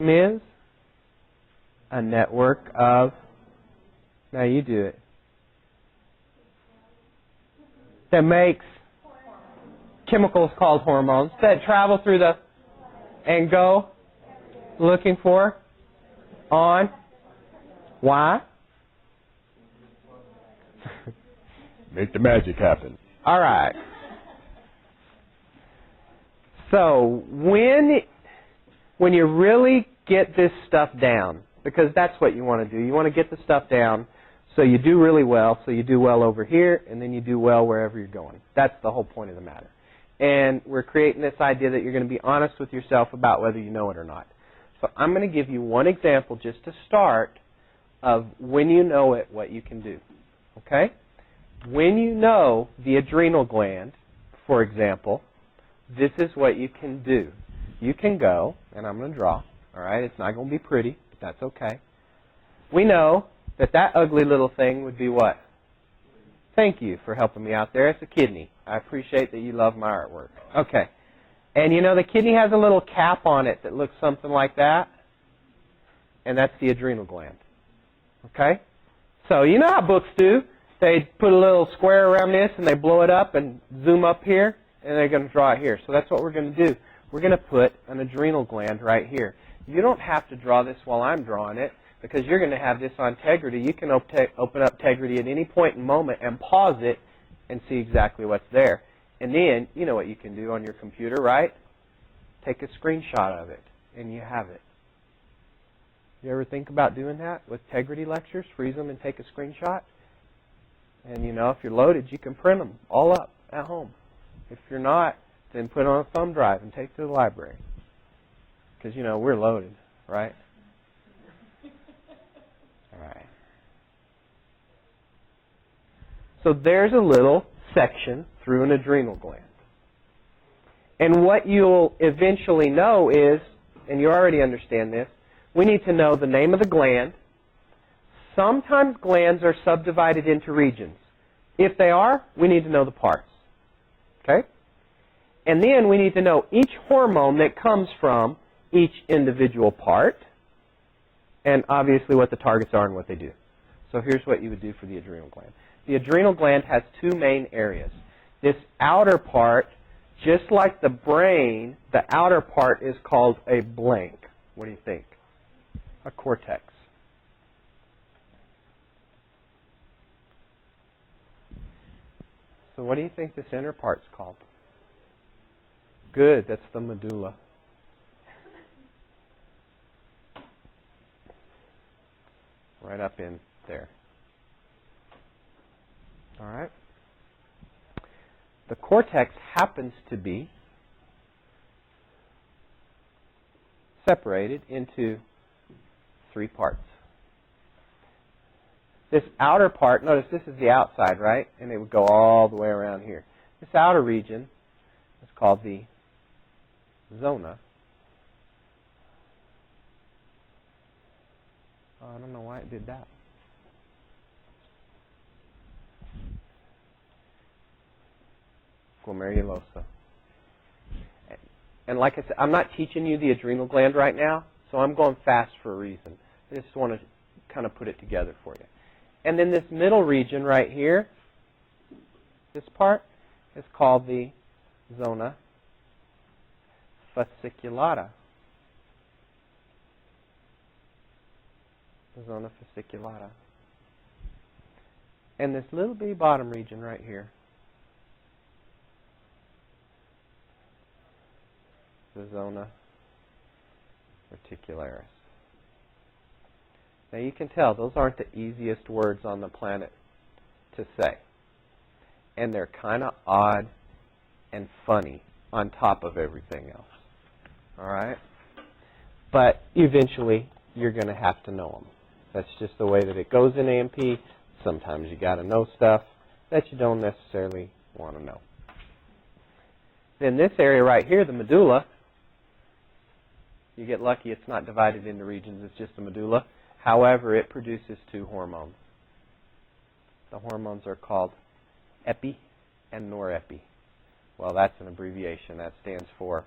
is a network of, now you do it, that makes chemicals called hormones that travel through the, and go looking for, on, why? Make the magic happen. All right. So when you really get this stuff down, because that's what you want to do. You want to get the stuff down so you do really well, so you do well over here, and then you do well wherever you're going. That's the whole point of the matter. And we're creating this idea that you're going to be honest with yourself about whether you know it or not. So I'm going to give you one example just to start of when you know it, what you can do. Okay? When you know the adrenal gland, for example, this is what you can do. You can go, and I'm going to draw. All right? It's not going to be pretty, but that's okay. We know that that ugly little thing would be what? Thank you for helping me out there. It's a kidney. I appreciate that you love my artwork. Okay. And you know the kidney has a little cap on it that looks something like that? And that's the adrenal gland. Okay? So you know how books do. They put a little square around this and they blow it up and zoom up here, and they're going to draw it here. So that's what we're going to do. We're going to put an adrenal gland right here. You don't have to draw this while I'm drawing it, because you're going to have this on Tegrity. You can open up Tegrity at any point in moment and pause it and see exactly what's there. And then, you know what you can do on your computer, right? Take a screenshot of it, and you have it. You ever think about doing that with Tegrity lectures? Freeze them and take a screenshot? And, you know, if you're loaded, you can print them all up at home. If you're not, then put it on a thumb drive and take it to the library. Because, you know, we're loaded, right? All right. So there's a little section through an adrenal gland. And what you'll eventually know is, and you already understand this, we need to know the name of the gland. Sometimes glands are subdivided into regions. If they are, we need to know the parts. Okay? And then we need to know each hormone that comes from each individual part, and obviously what the targets are and what they do. So here's what you would do for the adrenal gland. The adrenal gland has two main areas. This outer part, just like the brain, the outer part is called a blank. What do you think? A cortex. So what do you think this inner part's called? Good, that's the medulla. Right up in there. All right? The cortex happens to be separated into three parts. This outer part, notice this is the outside, right? And it would go all the way around here. This outer region is called the zona. Oh, I don't know why it did that. Glomerulosa. And like I said, I'm not teaching you the adrenal gland right now, so I'm going fast for a reason. I just want to kind of put it together for you. And then this middle region right here, this part, is called the zona fasciculata. The zona fasciculata. And this little bitty bottom region right here, the zona reticularis. Now you can tell those aren't the easiest words on the planet to say. And they're kind of odd and funny on top of everything else. All right? But eventually you're going to have to know them. That's just the way that it goes in AMP. Sometimes you got to know stuff that you don't necessarily want to know. Then this area right here, the medulla, you get lucky it's not divided into regions, it's just the medulla. However, it produces two hormones. The hormones are called epi and norepi. Well, that's an abbreviation. That stands for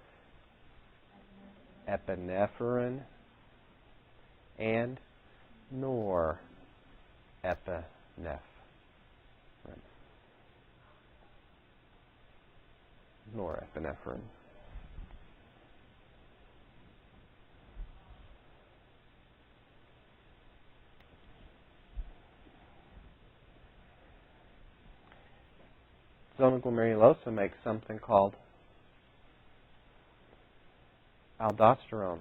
epinephrine and norepinephrine. Norepinephrine. Zona glomerulosa makes something called aldosterone.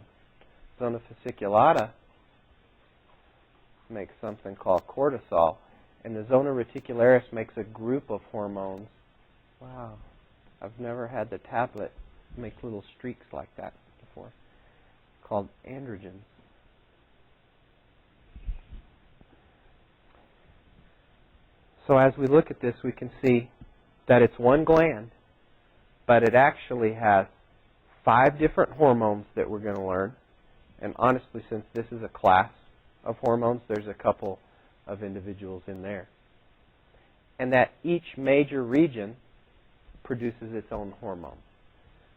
Zona fasciculata makes something called cortisol. And the zona reticularis makes a group of hormones. Wow. I've never had the tablet make little streaks like that before. Called androgens. So as we look at this, we can see that it's one gland, but it actually has 5 different hormones that we're going to learn. And honestly, since this is a class of hormones, there's a couple of individuals in there. And that each major region produces its own hormone.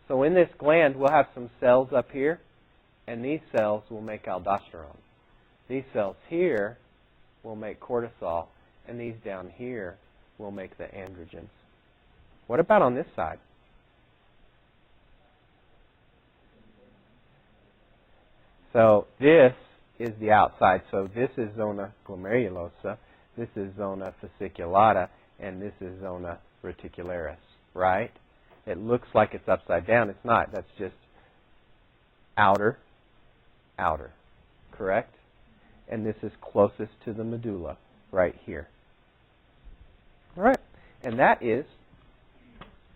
So in this gland, we'll have some cells up here, and these cells will make aldosterone. These cells here will make cortisol, and these down here will make the androgens. What about on this side? So this is the outside. So this is zona glomerulosa, this is zona fasciculata, and this is zona reticularis, right? It looks like it's upside down. It's not. That's just outer, outer, correct? And this is closest to the medulla, right here. All right. And that is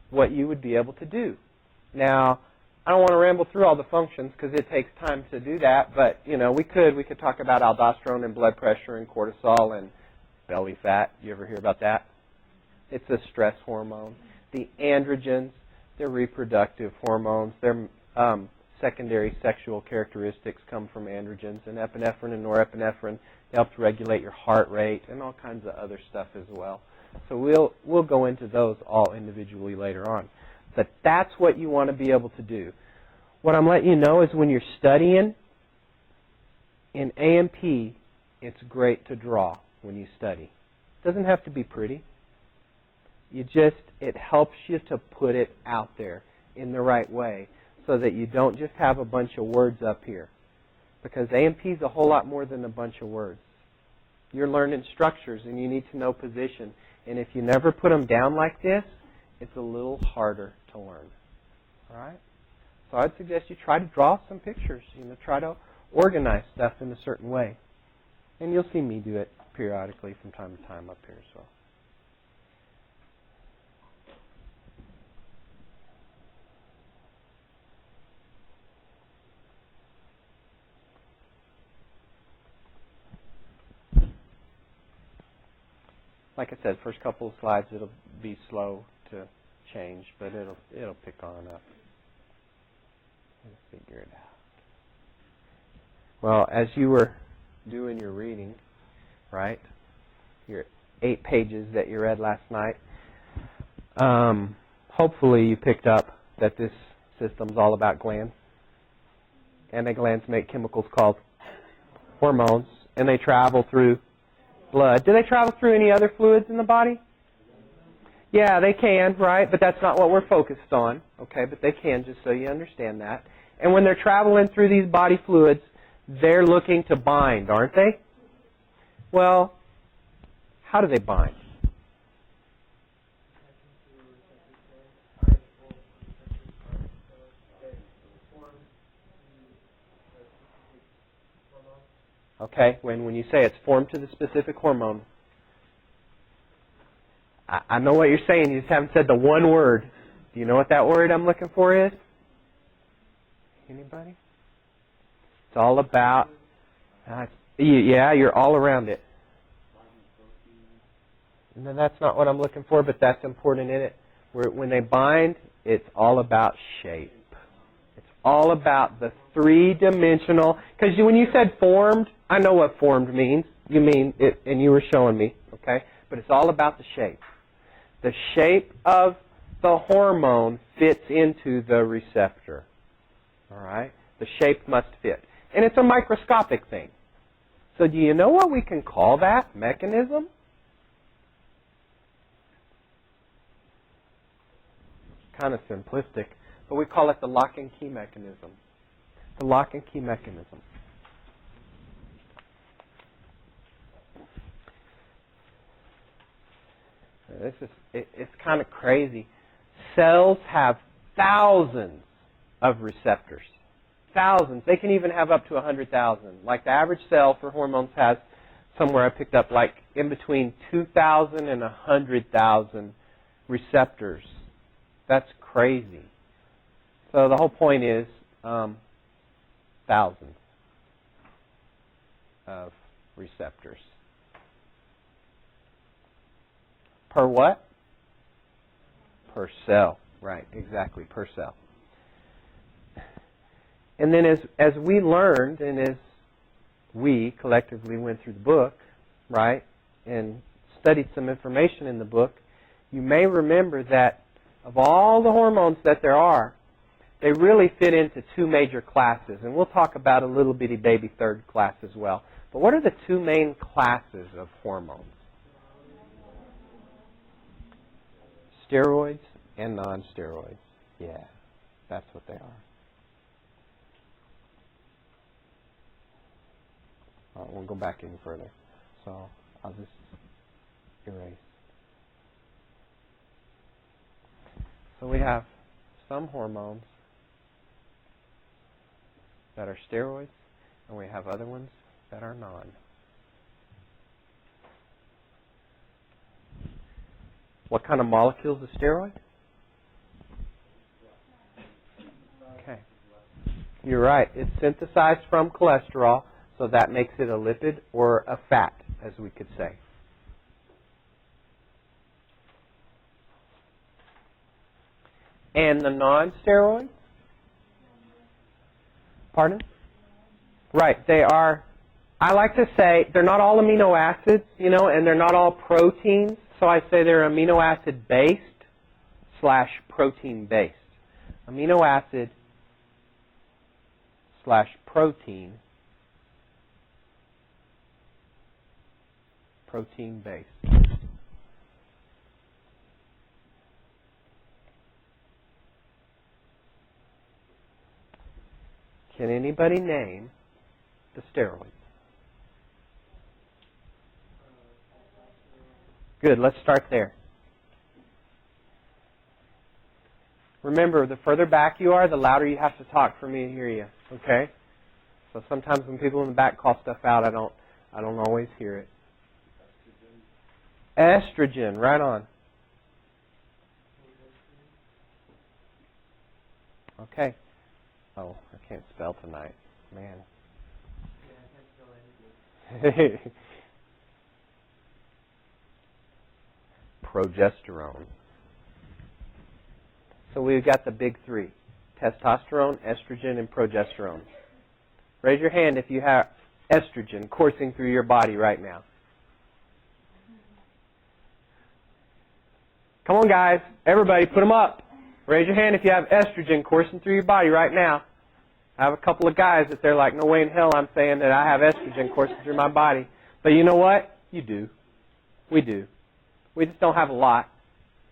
what you would be able to do. Now, I don't want to ramble through all the functions because it takes time to do that, but, you know, we could talk about aldosterone and blood pressure and cortisol and belly fat. You ever hear about that? It's a stress hormone. The androgens, they're reproductive hormones. Their secondary sexual characteristics come from androgens, and epinephrine and norepinephrine help to regulate your heart rate and all kinds of other stuff as well. So we'll go into those all individually later on. But that's what you want to be able to do. What I'm letting you know is when you're studying in A&P, it's great to draw when you study. It doesn't have to be pretty. It helps you to put it out there in the right way so that you don't just have a bunch of words up here. Because A&P is a whole lot more than a bunch of words. You're learning structures and you need to know position. And if you never put them down like this, it's a little harder to learn. All right? So I'd suggest you try to draw some pictures. Try to organize stuff in a certain way. And you'll see me do it periodically from time to time up here as well. Like I said, first couple of slides, it'll be slow to change, but it'll pick on up. Let's figure it out. Well, as you were doing your reading, right, your 8 pages that you read last night, hopefully you picked up that this system's all about glands. And the glands make chemicals called hormones, and they travel through blood. Do they travel through any other fluids in the body? Yeah, they can, right? But that's not what we're focused on, okay? But they can, just so you understand that. And when they're traveling through these body fluids, they're looking to bind, aren't they? Well, how do they bind? Okay, when you say it's formed to the specific hormone, I know what you're saying. You just haven't said the one word. Do you know what that word I'm looking for is? Anybody? It's all about, yeah, you're all around it. And then that's not what I'm looking for, but that's important in it. When they bind, it's all about shape. It's all about the 3-dimensional, because when you said formed, I know what formed means. You mean it, and you were showing me, okay? But it's all about the shape. The shape of the hormone fits into the receptor. All right? The shape must fit. And it's a microscopic thing. So do you know what we can call that mechanism? Kind of simplistic, but we call it the lock and key mechanism. The lock and key mechanism. It's kind of crazy. Cells have thousands of receptors. Thousands. They can even have up to 100,000. Like the average cell for hormones has somewhere I picked up like in between 2,000 and 100,000 receptors. That's crazy. So the whole point is thousands of receptors. Per what? Per cell. Right, exactly, per cell. And then as we learned and as we collectively went through the book, right, and studied some information in the book, you may remember that of all the hormones that there are, they really fit into two major classes. And we'll talk about a little bitty baby third class as well. But what are the two main classes of hormones? Steroids and non-steroids. Yeah, that's what they are. All right, we'll go back any further. So I'll just erase. So we have some hormones that are steroids, and we have other ones that are non. What kind of molecule is a steroid? Okay. You're right. It's synthesized from cholesterol, so that makes it a lipid or a fat, as we could say. And the non-steroids? Pardon? Right. They are, I like to say, they're not all amino acids, and they're not all proteins. So I say they're amino acid based / protein based. Amino acid / protein based. Can anybody name the steroids? Good, let's start there. Remember, the further back you are, the louder you have to talk for me to hear you. Okay? So sometimes when people in the back call stuff out, I don't always hear it. Estrogen, right on. Okay. Oh, I can't spell tonight. Man. Progesterone. So we've got the big three: testosterone, estrogen, and progesterone. Raise your hand if you have estrogen coursing through your body right now. Come on, guys. Everybody, put them up. Raise your hand if you have estrogen coursing through your body right now. I have a couple of guys that they're like, no way in hell I'm saying that I have estrogen coursing through my body. But you know what? You do. We do. We just don't have a lot.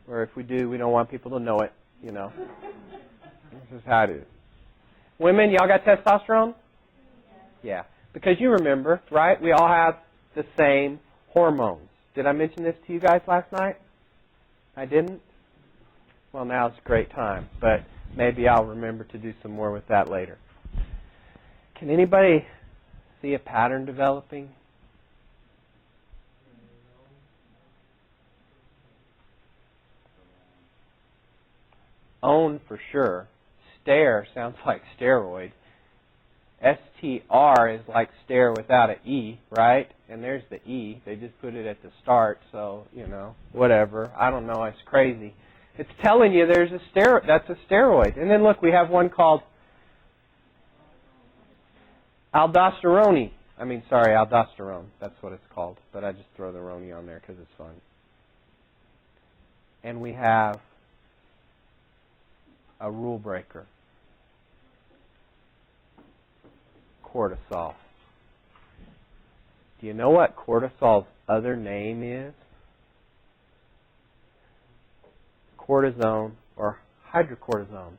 Or if we do, we don't want people to know it, This is how it is. Women, y'all got testosterone? Yeah. Because you remember, right? We all have the same hormones. Did I mention this to you guys last night? I didn't? Well, now's a great time. But maybe I'll remember to do some more with that later. Can anybody see a pattern developing? Own for sure. Stare sounds like steroid. STR is like stare without an E, right? And there's the E. They just put it at the start, so, whatever. I don't know. It's crazy. It's telling you there's a steroid. That's a steroid. And then look, we have one called Aldosterone. Aldosterone. That's what it's called. But I just throw the Roni on there because it's fun. And we have a rule breaker. Cortisol. Do you know what cortisol's other name is? Cortisone or hydrocortisone.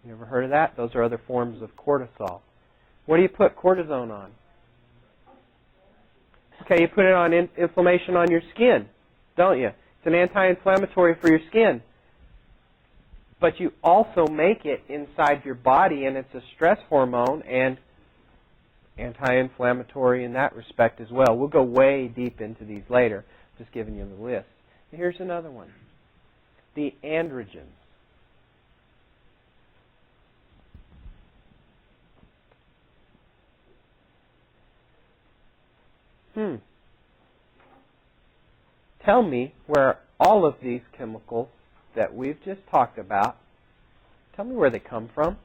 You ever heard of that? Those are other forms of cortisol. What do you put cortisone on? Okay, you put it on inflammation on your skin, don't you? It's an anti-inflammatory for your skin. But you also make it inside your body, and it's a stress hormone and anti-inflammatory in that respect as well. We'll go way deep into these later, just giving you the list. Here's another one. The androgens. Tell me where all of these chemicals that we've just talked about, tell me where they come from.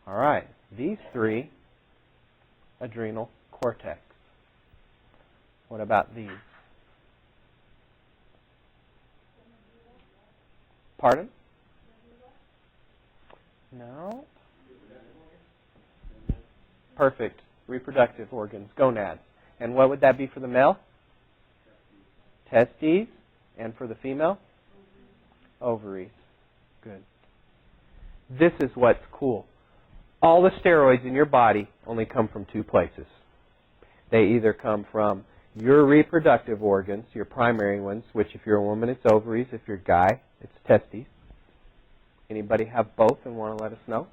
All right, these three, adrenal cortex. What about these? Pardon? No. Perfect. Reproductive organs, gonads. And what would that be for the male? Testes. And for the female? Ovaries. Good. This is what's cool. All the steroids in your body only come from two places. They either come from your reproductive organs, your primary ones, which if you're a woman it's ovaries, if you're a guy it's testes. Anybody have both and want to let us know?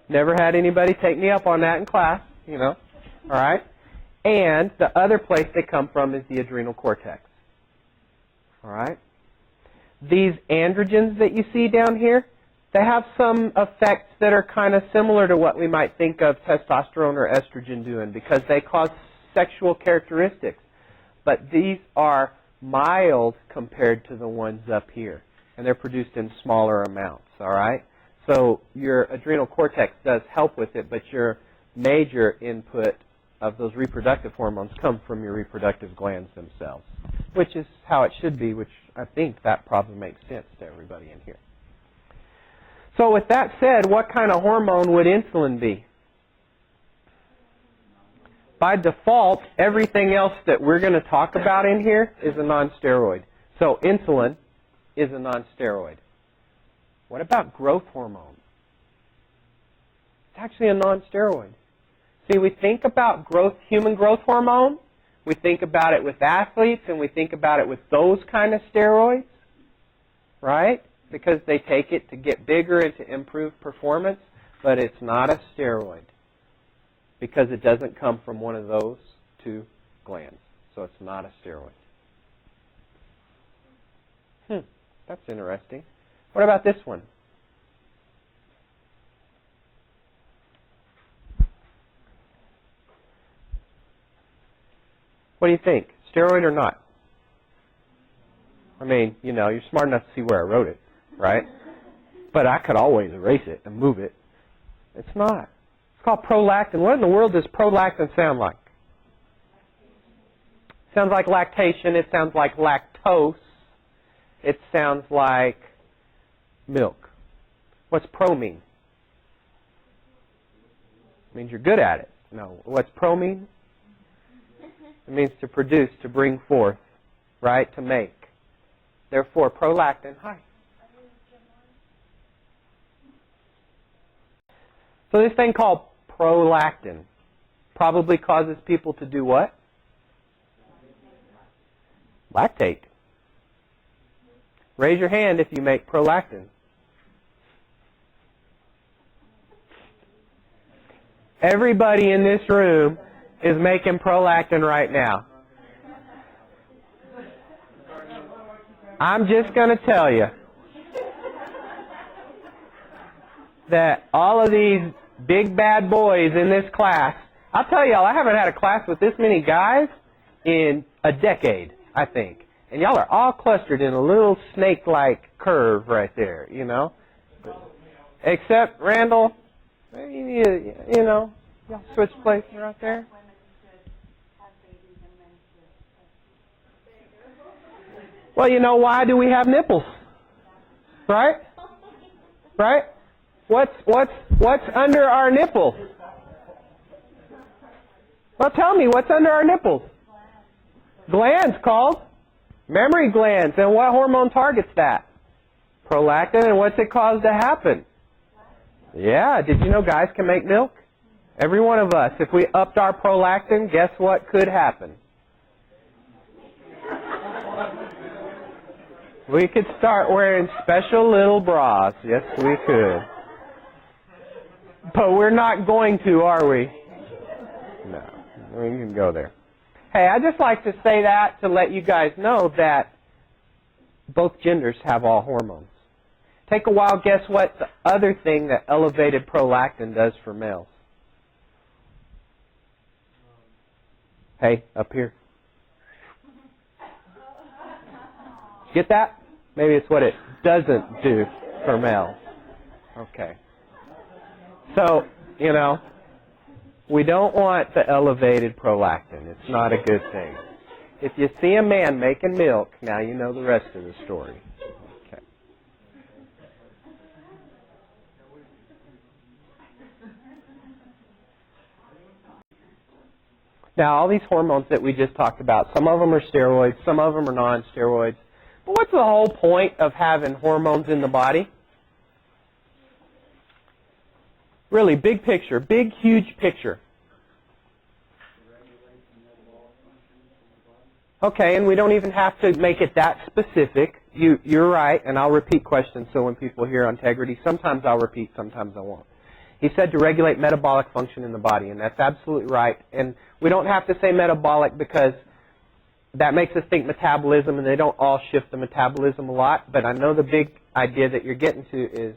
Never had anybody take me up on that in class, you know. All right? And the other place they come from is the adrenal cortex. All right? These androgens that you see down here, they have some effects that are kind of similar to what we might think of testosterone or estrogen doing because they cause sexual characteristics. But these are mild compared to the ones up here. And they're produced in smaller amounts. All right? So your adrenal cortex does help with it, but your major input of those reproductive hormones come from your reproductive glands themselves, which is how it should be, which I think that probably makes sense to everybody in here. So with that said, what kind of hormone would insulin be? By default, everything else that we're going to talk about in here is a non-steroid. So insulin is a non-steroid. What about growth hormone? It's actually a non-steroid. See, we think about human growth hormone, we think about it with athletes, and we think about it with those kind of steroids, right? Because they take it to get bigger and to improve performance, but it's not a steroid because it doesn't come from one of those two glands. So it's not a steroid. That's interesting. What about this one? What do you think? Steroid or not? I mean, you know, you're smart enough to see where I wrote it, right? But I could always erase it and move it. It's not. It's called prolactin. What in the world does prolactin sound like? It sounds like lactation. It sounds like lactose. It sounds like milk. What's pro mean? It means you're good at it. No. What's pro mean? It means to produce, to bring forth, right? To make. Therefore, prolactin, hi. So this thing called prolactin probably causes people to do what? Lactate. Raise your hand if you make prolactin. Everybody in this room is making prolactin right now. I'm just going to tell you that all of these big bad boys in this class, I'll tell y'all, I haven't had a class with this many guys in a decade, I think. And y'all are all clustered in a little snake-like curve right there, you know. Except Randall, you know, y'all switch places right there. Well, you know, why do we have nipples? Right? Right? What's under our nipple? Well, tell me, what's under our nipples? Glands called mammary glands. And what hormone targets that? Prolactin. And what's it caused to happen? Yeah, did you know guys can make milk? Every one of us. If we upped our prolactin, guess what could happen? We could start wearing special little bras. Yes, we could. But we're not going to, are we? No, we can go there. Hey, I just like to say that to let you guys know that both genders have all hormones. Take a wild guess what the other thing that elevated prolactin does for males. Hey, up here. Get that? Maybe it's what it doesn't do for males. Okay. So, you know, we don't want the elevated prolactin. It's not a good thing. If you see a man making milk, now you know the rest of the story. Okay. Now, all these hormones that we just talked about, some of them are steroids, some of them are non-steroids. But what's the whole point of having hormones in the body? Really, big picture, big, huge picture. Okay, and we don't even have to make it that specific. You're right, and I'll repeat questions so when people hear integrity, sometimes I'll repeat, sometimes I won't. He said to regulate metabolic function in the body, and that's absolutely right. And we don't have to say metabolic because that makes us think metabolism, and they don't all shift the metabolism a lot. But I know the big idea that you're getting to is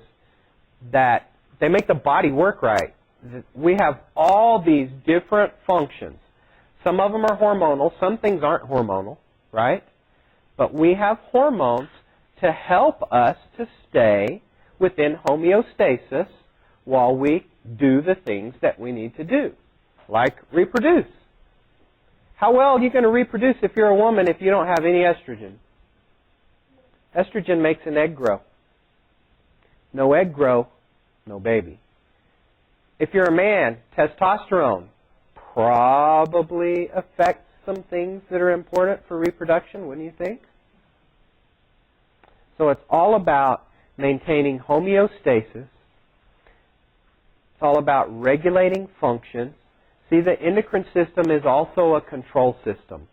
that they make the body work right. We have all these different functions. Some of them are hormonal. Some things aren't hormonal, right? But we have hormones to help us to stay within homeostasis while we do the things that we need to do, like reproduce. How well are you going to reproduce if you're a woman if you don't have any estrogen? Estrogen makes an egg grow. No egg grow, no baby. If you're a man, testosterone probably affects some things that are important for reproduction, wouldn't you think? So it's all about maintaining homeostasis. It's all about regulating functions. See, the endocrine system is also a control system.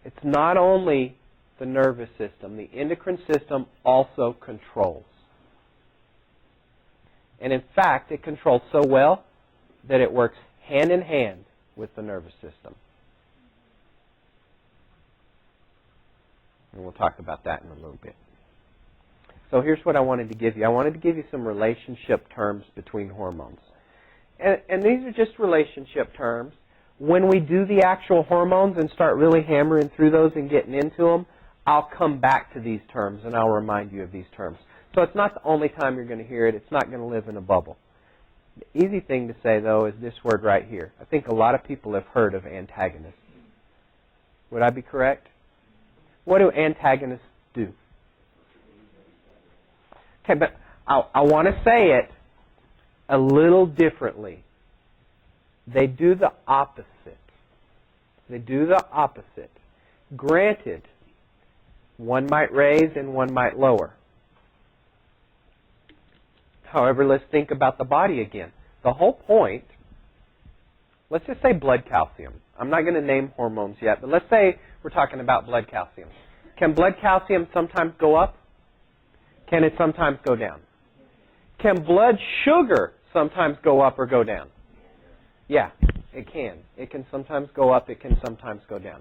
It's not only the nervous system. The endocrine system also controls. And in fact, it controls so well that it works hand in hand with the nervous system. And we'll talk about that in a little bit. So here's what I wanted to give you. I wanted to give you some relationship terms between hormones. And these are just relationship terms. When we do the actual hormones and start really hammering through those and getting into them, I'll come back to these terms and I'll remind you of these terms. So it's not the only time you're going to hear it. It's not going to live in a bubble. The easy thing to say, though, is this word right here. I think a lot of people have heard of antagonists. Would I be correct? What do antagonists do? Okay, but I want to say it a little differently. They do the opposite. They do the opposite. Granted, one might raise and one might lower. However, let's think about the body again. The whole point, let's just say blood calcium. I'm not going to name hormones yet, but let's say we're talking about blood calcium. Can blood calcium sometimes go up? Can it sometimes go down? Can blood sugar sometimes go up or go down? Yeah, it can. It can sometimes go up. It can sometimes go down.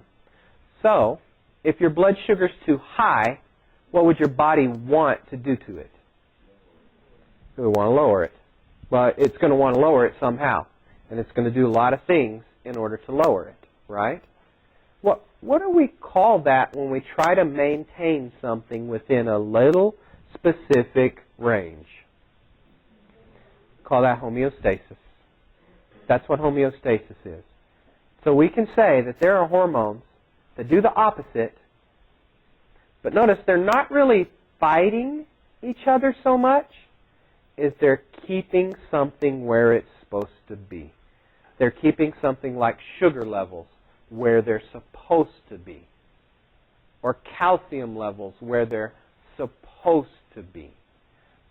So, if your blood sugar's too high, what would your body want to do to it? It would want to lower it. But it's going to want to lower it somehow. And it's going to do a lot of things in order to lower it, right? What do we call that when we try to maintain something within a little specific range? Call that homeostasis. That's what homeostasis is. So we can say that there are hormones that do the opposite, but notice they're not really fighting each other so much as they're keeping something where it's supposed to be. they're keeping something like sugar levels where they're supposed to be, or calcium levels where they're supposed to be.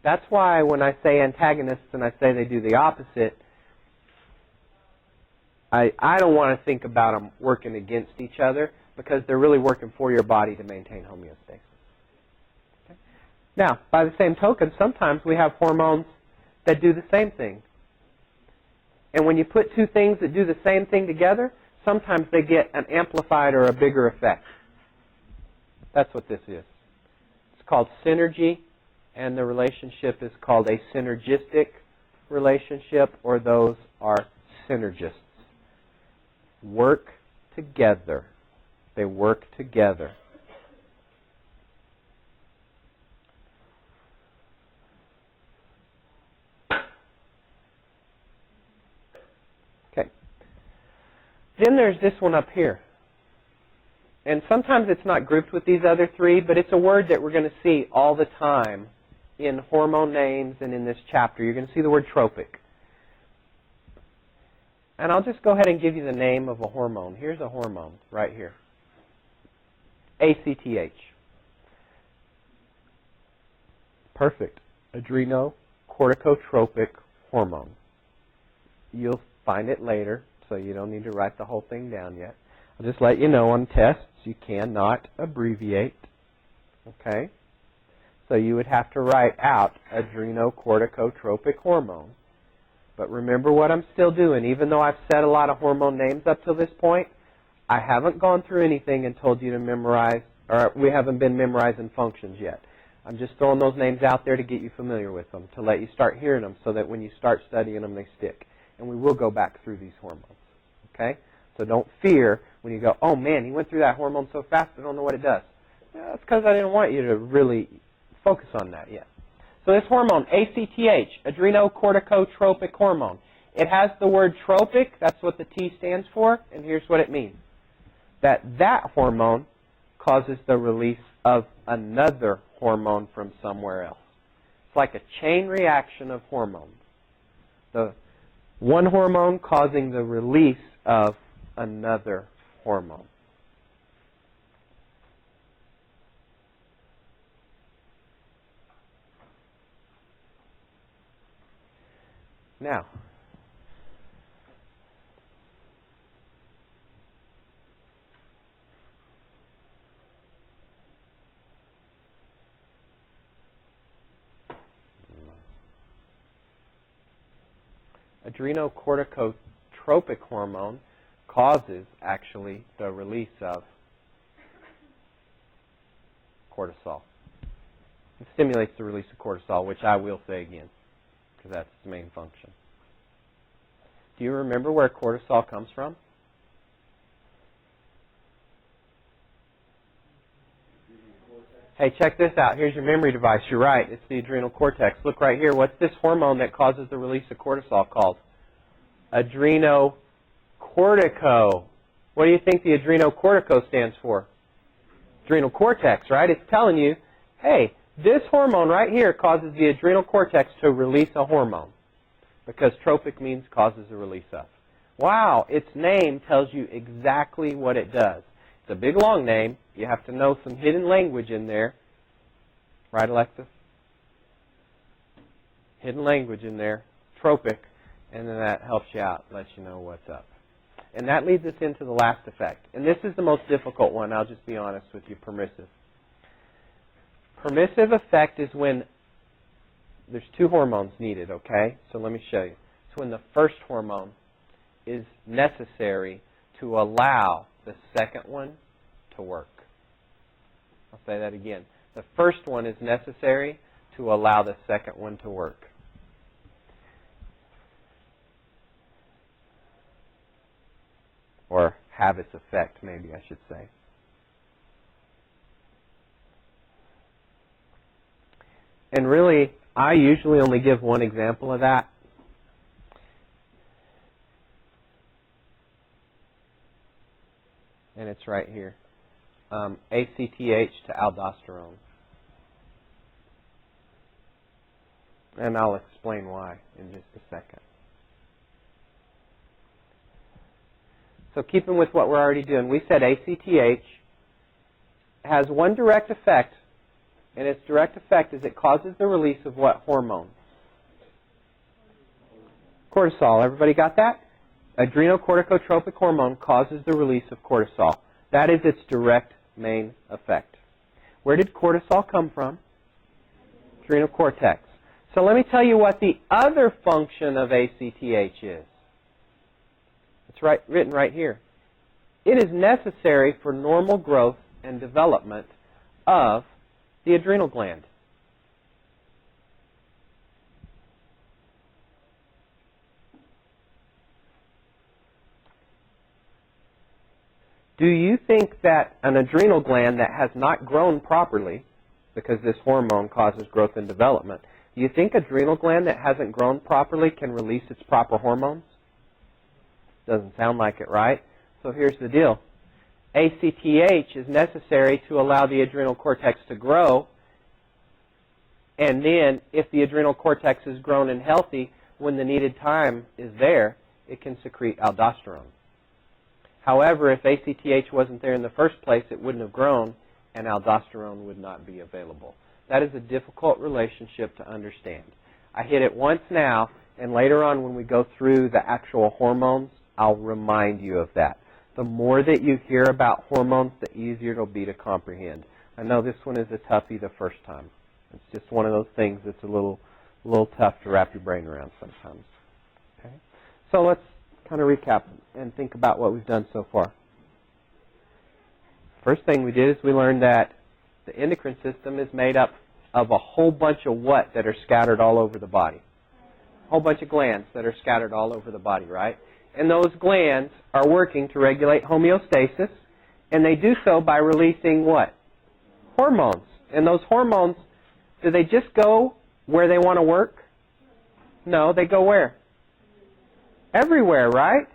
That's why when I say antagonists and I say they do the opposite, I don't want to think about them working against each other, because they're really working for your body to maintain homeostasis. Okay? Now, by the same token, sometimes we have hormones that do the same thing. And when you put two things that do the same thing together, sometimes they get an amplified or a bigger effect. That's what this is. It's called synergy, and the relationship is called a synergistic relationship, or those are synergists. Work together. They work together. Okay. Then there's this one up here. And sometimes it's not grouped with these other three, but it's a word that we're going to see all the time in hormone names and in this chapter. You're going to see the word tropic. And I'll just go ahead and give you the name of a hormone. Here's a hormone right here. ACTH. Perfect. Adrenocorticotropic Hormone. You'll find it later, so you don't need to write the whole thing down yet. I'll just let you know on tests you cannot abbreviate. Okay? So you would have to write out Adrenocorticotropic Hormone. But remember what I'm still doing. Even though I've said a lot of hormone names up till this point, I haven't gone through anything and told you to memorize, or we haven't been memorizing functions yet. I'm just throwing those names out there to get you familiar with them, to let you start hearing them so that when you start studying them, they stick. And we will go back through these hormones. Okay? So don't fear when you go, oh man, he went through that hormone so fast, I don't know what it does. Yeah, that's because I didn't want you to really focus on that yet. So this hormone, ACTH, Adrenocorticotropic Hormone, it has the word tropic, that's what the T stands for, and here's what it means. That hormone causes the release of another hormone from somewhere else. It's like a chain reaction of hormones. The one hormone causing the release of another hormone. Now, adrenocorticotropic hormone causes, actually, the release of cortisol. It stimulates the release of cortisol, which I will say again, because that's its main function. Do you remember where cortisol comes from? Hey, check this out. Here's your memory device. You're right. It's the adrenal cortex. Look right here. What's this hormone that causes the release of cortisol called? Adrenocortico. What do you think the adrenocortico stands for? Adrenal cortex, right? It's telling you, hey, this hormone right here causes the adrenal cortex to release a hormone, because tropic means causes a release of. Wow, its name tells you exactly what it does. It's a big, long name. You have to know some hidden language in there. Right, Alexis? Hidden language in there. Tropic. And then that helps you out, lets you know what's up. And that leads us into the last effect. And this is the most difficult one. I'll just be honest with you, permissive. Permissive effect is when there's two hormones needed, okay? So let me show you. It's when the first hormone is necessary to allow the second one to work. I'll say that again. The first one is necessary to allow the second one to work. Or have its effect, maybe I should say. And really, I usually only give one example of that. And it's right here. ACTH to aldosterone. And I'll explain why in just a second. So keeping with what we're already doing, we said ACTH has one direct effect, and its direct effect is it causes the release of what hormone? Cortisol. Everybody got that? Adrenocorticotropic hormone causes the release of cortisol. That is its direct main effect. Where did cortisol come from? Adrenal cortex. So let me tell you what the other function of ACTH is. It's written right here. It is necessary for normal growth and development of the adrenal gland. Do you think that an adrenal gland that has not grown properly, because this hormone causes growth and development, do you think adrenal gland that hasn't grown properly can release its proper hormones? Doesn't sound like it, right? So here's the deal. ACTH is necessary to allow the adrenal cortex to grow, and then if the adrenal cortex is grown and healthy, when the needed time is there, it can secrete aldosterone. However, if ACTH wasn't there in the first place, it wouldn't have grown, and aldosterone would not be available. That is a difficult relationship to understand. I hit it once now, and later on when we go through the actual hormones, I'll remind you of that. The more that you hear about hormones, the easier it'll be to comprehend. I know this one is a toughie the first time. It's just one of those things that's a little tough to wrap your brain around sometimes. Okay? So let's kind of recap and think about what we've done so far. First thing we did is we learned that the endocrine system is made up of a whole bunch of what that are scattered all over the body? A whole bunch of glands that are scattered all over the body, right? And those glands are working to regulate homeostasis, and they do so by releasing what? Hormones. And those hormones, do they just go where they want to work? No, they go where? Everywhere, right?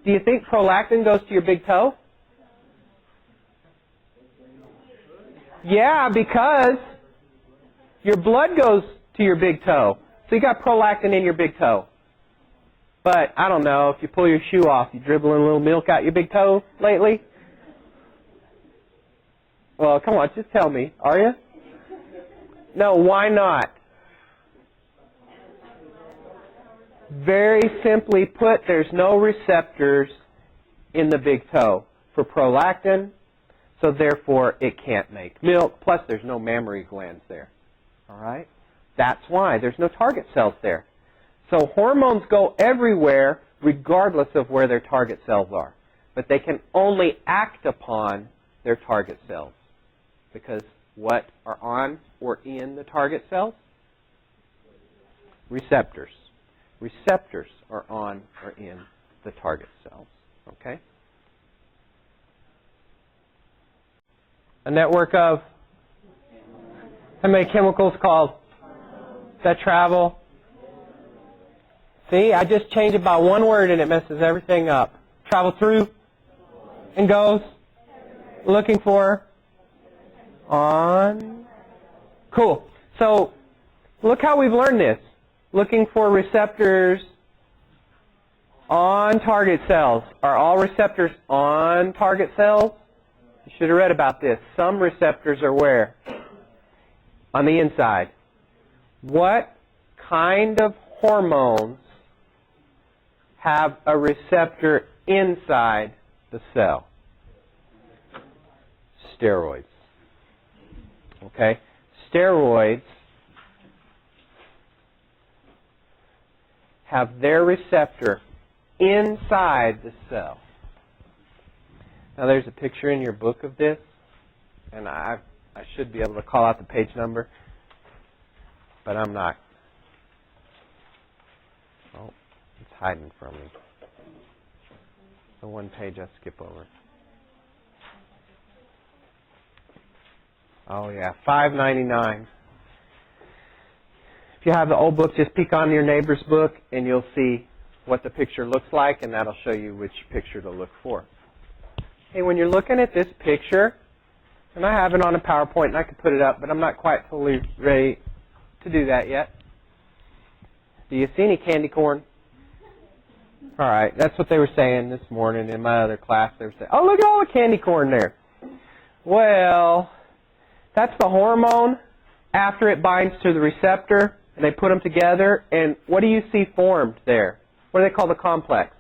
Do you think prolactin goes to your big toe? Yeah, because your blood goes to your big toe. So you got prolactin in your big toe. But, I don't know, if you pull your shoe off, you dribbling a little milk out your big toe lately? Well, come on, just tell me. Are you? No, why not? Very simply put, there's no receptors in the big toe for prolactin, so therefore it can't make milk. Plus, there's no mammary glands there. All right? That's why. There's no target cells there. So hormones go everywhere regardless of where their target cells are. But they can only act upon their target cells. Because what are on or in the target cells? Receptors. Receptors are on or in the target cells. Okay? A network of how many chemicals called that travel? See, I just changed it by one word and it messes everything up. Travel through and goes looking for on. Cool. So look how we've learned this. Looking for receptors on target cells. Are all receptors on target cells? You should have read about this. Some receptors are where? On the inside. What kind of hormones have a receptor inside the cell? Steroids. Okay? Steroids have their receptor inside the cell. Now there's a picture in your book of this, and I should be able to call out the page number, but I'm not. Oh, it's hiding from me. The one page I skip over. Oh yeah, $5.99. If you have the old book, just peek on your neighbor's book and you'll see what the picture looks like, and that'll show you which picture to look for. Hey, when you're looking at this picture, and I have it on a PowerPoint and I can put it up, but I'm not quite fully ready to do that yet. Do you see any candy corn? All right, that's what they were saying this morning in my other class. They were saying, oh, look at all the candy corn there. Well, that's the hormone after it binds to the receptor, and they put them together, and what do you see formed there? What do they call the complex?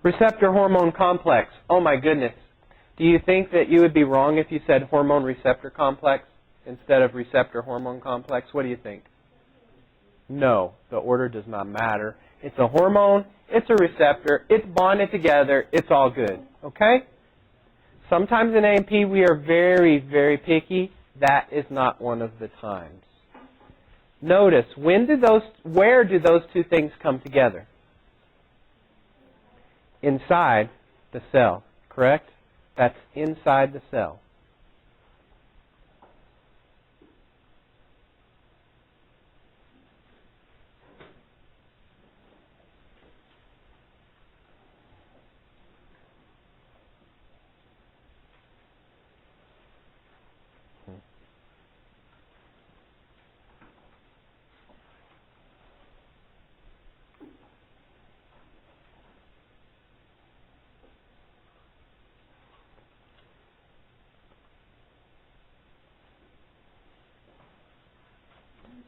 Receptor hormone complex. Oh my goodness. Do you think that you would be wrong if you said hormone receptor complex instead of receptor hormone complex? What do you think? No, the order does not matter. It's a hormone, it's a receptor, it's bonded together, it's all good. Okay? Sometimes in A&P we are very, very picky. That is not one of the times. Notice, where do those two things come together? Inside the cell, correct? That's inside the cell.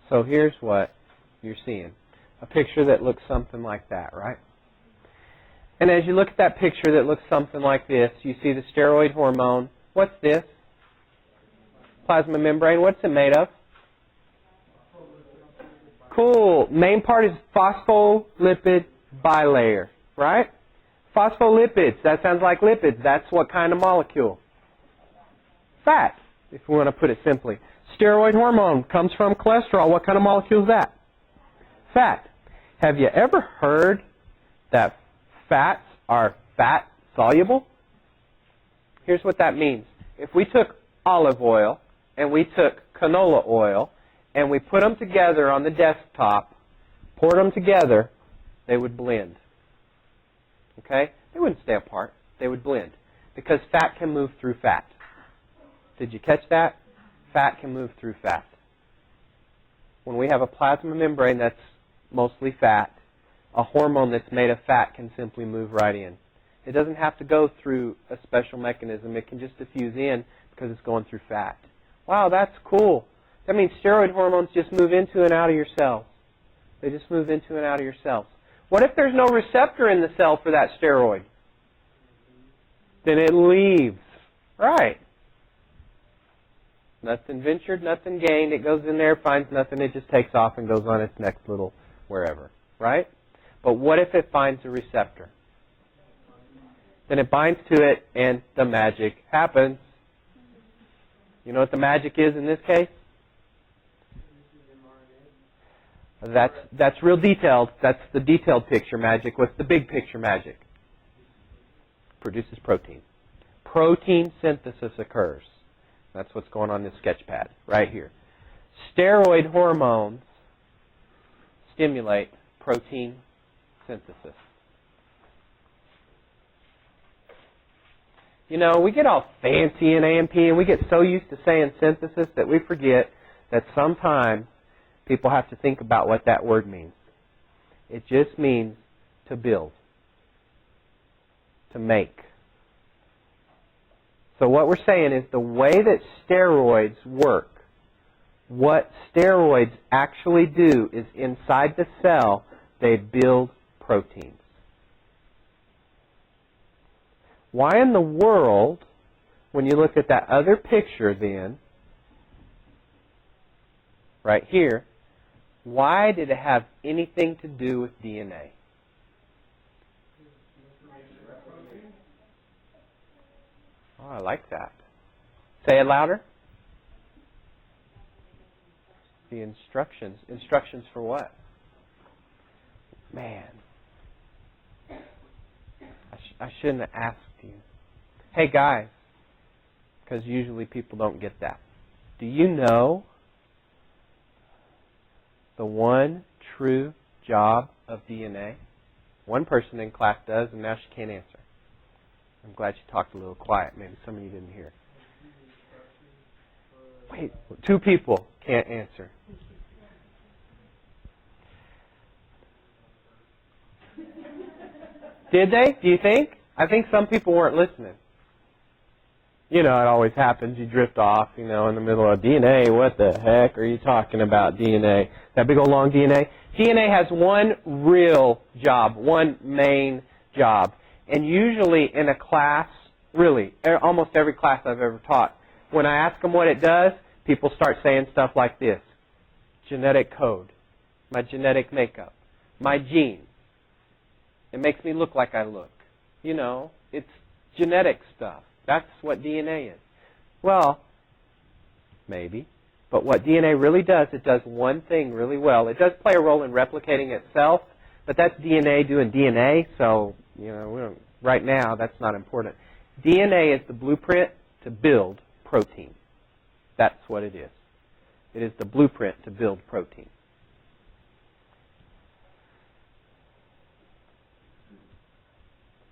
So here's what you're seeing. A picture that looks something like that, right? And as you look at that picture that looks something like this, you see the steroid hormone. What's this? Plasma membrane. What's it made of? Cool. Main part is phospholipid bilayer, right? Phospholipids. That sounds like lipids. That's what kind of molecule? Fat, if we want to put it simply. Steroid hormone comes from cholesterol. What kind of molecule is that? Fat. Have you ever heard that fats are fat soluble? Here's what that means. If we took olive oil and we took canola oil and we put them together on the desktop, poured them together, they would blend. Okay? They wouldn't stay apart. They would blend because fat can move through fat. Did you catch that? Fat can move through fat. When we have a plasma membrane that's mostly fat, a hormone that's made of fat can simply move right in. It doesn't have to go through a special mechanism. It can just diffuse in because it's going through fat. Wow, that's cool. That means steroid hormones just move into and out of your cells. They just move into and out of your cells. What if there's no receptor in the cell for that steroid? Then it leaves. Right. Nothing ventured, nothing gained. It goes in there, finds nothing, it just takes off and goes on its next little wherever, right? But what if it finds a receptor? Then it binds to it and the magic happens. You know what the magic is in this case? That's real detailed. That's the detailed picture magic. What's the big picture magic? Produces protein. Protein synthesis occurs. That's what's going on in this sketch pad right here. Steroid hormones stimulate protein synthesis. You know, we get all fancy in A&P and we get so used to saying synthesis that we forget that sometimes people have to think about what that word means. It just means to build, to make. So what we're saying is the way that steroids work, what steroids actually do is inside the cell, they build proteins. Why in the world, when you look at that other picture then, right here, why did it have anything to do with DNA? Oh, I like that. Say it louder. The instructions. Instructions for what? Man. I shouldn't have asked you. Hey, guys. Because usually people don't get that. Do you know the one true job of DNA? One person in class does, and now she can't answer. I'm glad she talked a little quiet. Maybe some of you didn't hear. Wait, 2 people can't answer. Did they? Do you think? I think some people weren't listening. You know, it always happens. You drift off, you know, in the middle of DNA. What the heck are you talking about, DNA? That big old long DNA? DNA has one real job, one main job. And usually in a class, really, almost every class I've ever taught, when I ask them what it does, people start saying stuff like this. Genetic code, my genetic makeup, my genes. It makes me look like I look. You know, it's genetic stuff. That's what DNA is. Well, maybe. But what DNA really does, it does one thing really well. It does play a role in replicating itself, but that's DNA doing DNA, so, you know, right now that's not important. DNA is the blueprint to build protein. That's what it is. It is the blueprint to build protein.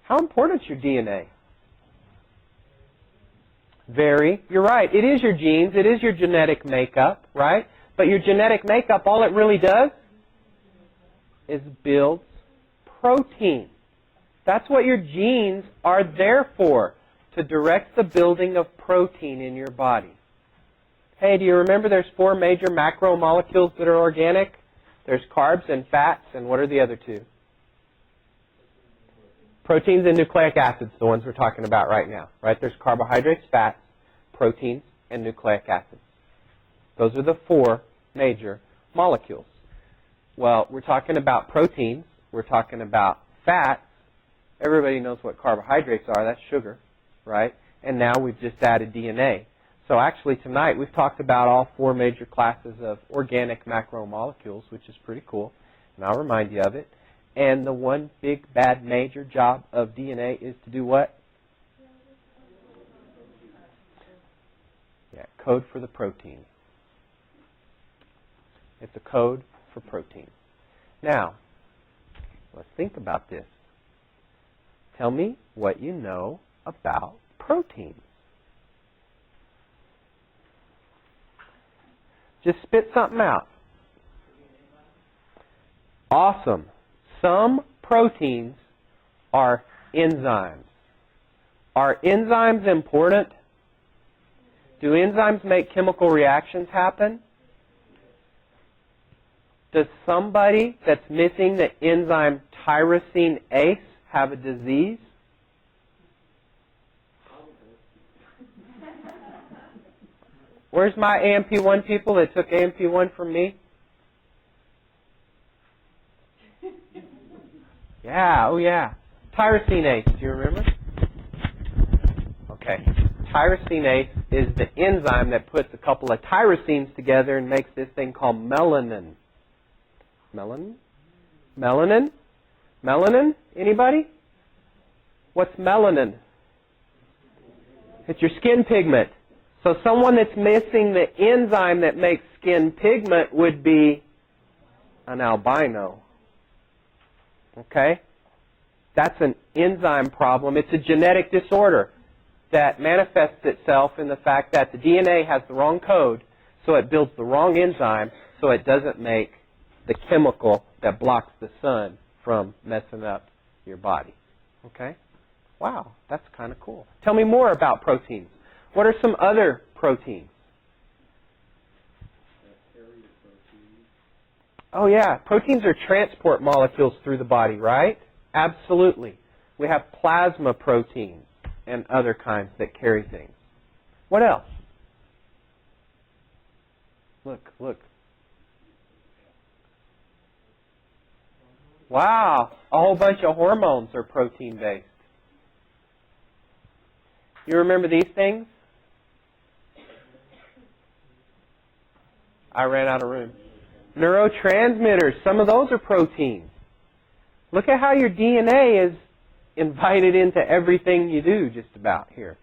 How important is your DNA? Very. You're right. It is your genes. It is your genetic makeup, right? But your genetic makeup, all it really does is builds protein. That's what your genes are there for, to direct the building of protein in your body. Hey, do you remember there's 4 major macromolecules that are organic? There's carbs and fats, and what are the other 2? Proteins and nucleic acids, the ones we're talking about right now, right? There's carbohydrates, fats, proteins, and nucleic acids. Those are the 4 major molecules. Well, we're talking about proteins. We're talking about fats. Everybody knows what carbohydrates are. That's sugar, right? And now we've just added DNA. So actually tonight we've talked about all 4 major classes of organic macromolecules, which is pretty cool. And I'll remind you of it. And the one big, bad, major job of DNA is to do what? Yeah, code for the protein. It's a code for protein. Now, let's think about this. Tell me what you know about proteins. Just spit something out. Awesome. Some proteins are enzymes. Are enzymes important? Do enzymes make chemical reactions happen? Does somebody that's missing the enzyme tyrosine ACE have a disease? Where's my AMP1 people that took AMP1 from me? Yeah, oh yeah. Tyrosine ACE, do you remember? Okay. Tyrosine ACE is the enzyme that puts a couple of tyrosines together and makes this thing called melanin. Melanin? Melanin? Melanin? Anybody? What's melanin? It's your skin pigment. So someone that's missing the enzyme that makes skin pigment would be an albino. Okay? That's an enzyme problem. It's a genetic disorder that manifests itself in the fact that the DNA has the wrong code, so it builds the wrong enzyme, so it doesn't make the chemical that blocks the sun from messing up your body. Okay? Wow, that's kind of cool. Tell me more about proteins. What are some other proteins? Oh yeah, proteins are transport molecules through the body, right? Absolutely. We have plasma proteins and other kinds that carry things. What else? Look. Wow, a whole bunch of hormones are protein-based. You remember these things? I ran out of room. Neurotransmitters, some of those are proteins. Look at how your DNA is invited into everything you do just about here.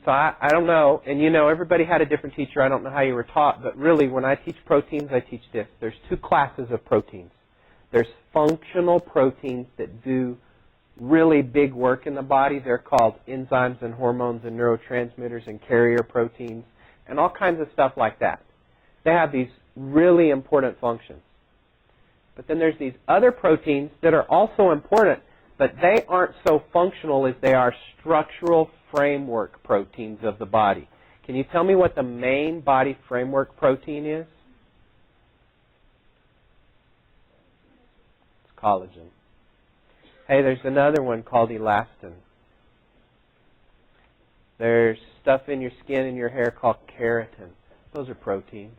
So I don't know, and you know, everybody had a different teacher. I don't know how you were taught, but really when I teach proteins, I teach this. There's 2 classes of proteins. There's functional proteins that do really big work in the body. They're called enzymes and hormones and neurotransmitters and carrier proteins and all kinds of stuff like that. They have these really important functions. But then there's these other proteins that are also important, but they aren't so functional as they are structural framework proteins of the body. Can you tell me what the main body framework protein is? It's collagen. Hey, there's another one called elastin. There's stuff in your skin and your hair called keratin. Those are proteins,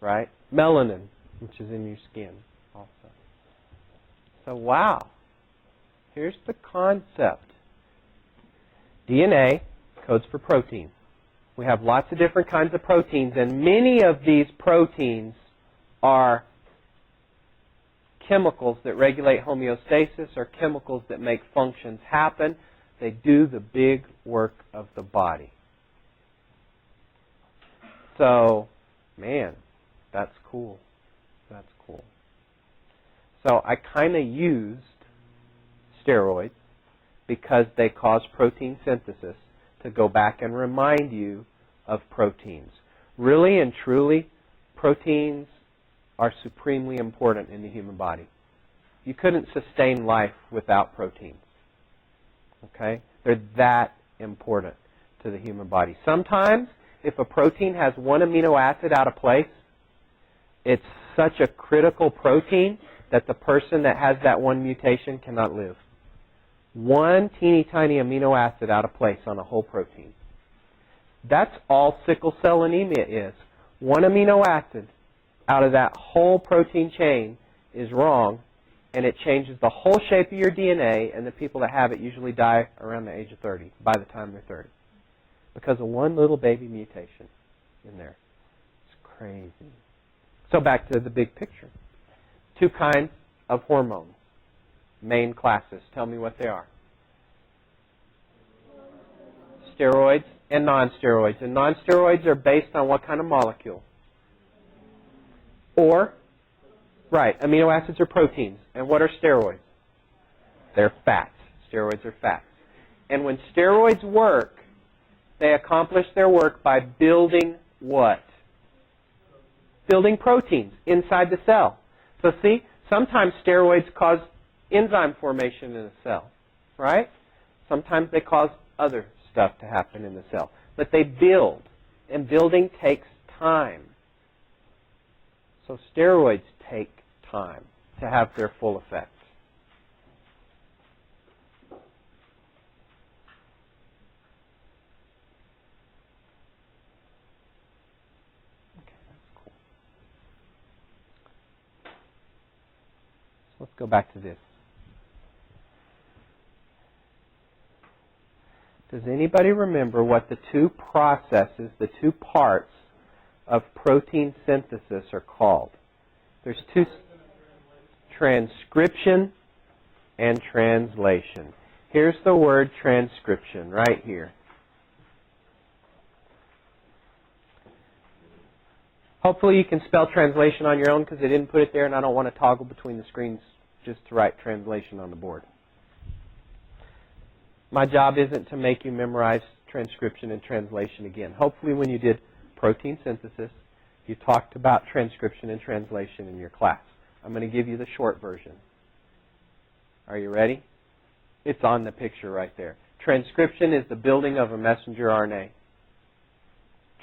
right? Melanin, which is in your skin also. So, wow. Here's the concept. DNA codes for protein. We have lots of different kinds of proteins, and many of these proteins are chemicals that regulate homeostasis or chemicals that make functions happen. They do the big work of the body. So, man, that's cool. That's cool. So I kind of used steroids because they cause protein synthesis to go back and remind you of proteins. Really and truly, proteins are supremely important in the human body. You couldn't sustain life without proteins. Okay? They're that important to the human body. Sometimes, if a protein has one amino acid out of place, it's such a critical protein that the person that has that one mutation cannot live. One teeny tiny amino acid out of place on a whole protein. That's all sickle cell anemia is. One amino acid out of that whole protein chain is wrong, and it changes the whole shape of your DNA, and the people that have it usually die around the age of 30, by the time they're 30, because of one little baby mutation in there. It's crazy. So back to the big picture. Two kinds of hormones. Main classes. Tell me what they are. Steroids and non-steroids. And non-steroids are based on what kind of molecule? Or, right, amino acids are proteins. And what are steroids? They're fats. Steroids are fats. And when steroids work, they accomplish their work by building what? Building proteins inside the cell. So see, sometimes steroids cause enzyme formation in a cell, right? Sometimes they cause other stuff to happen in the cell. But they build, and building takes time. So steroids take time to have their full effect. Let's go back to this. Does anybody remember what the two processes, the two parts of protein synthesis are called? There's two: transcription and translation. Here's the word transcription right here. Hopefully you can spell translation on your own because I didn't put it there and I don't want to toggle between the screens just to write translation on the board. My job isn't to make you memorize transcription and translation again. Hopefully when you did protein synthesis, you talked about transcription and translation in your class. I'm going to give you the short version. Are you ready? It's on the picture right there. Transcription is the building of a messenger RNA.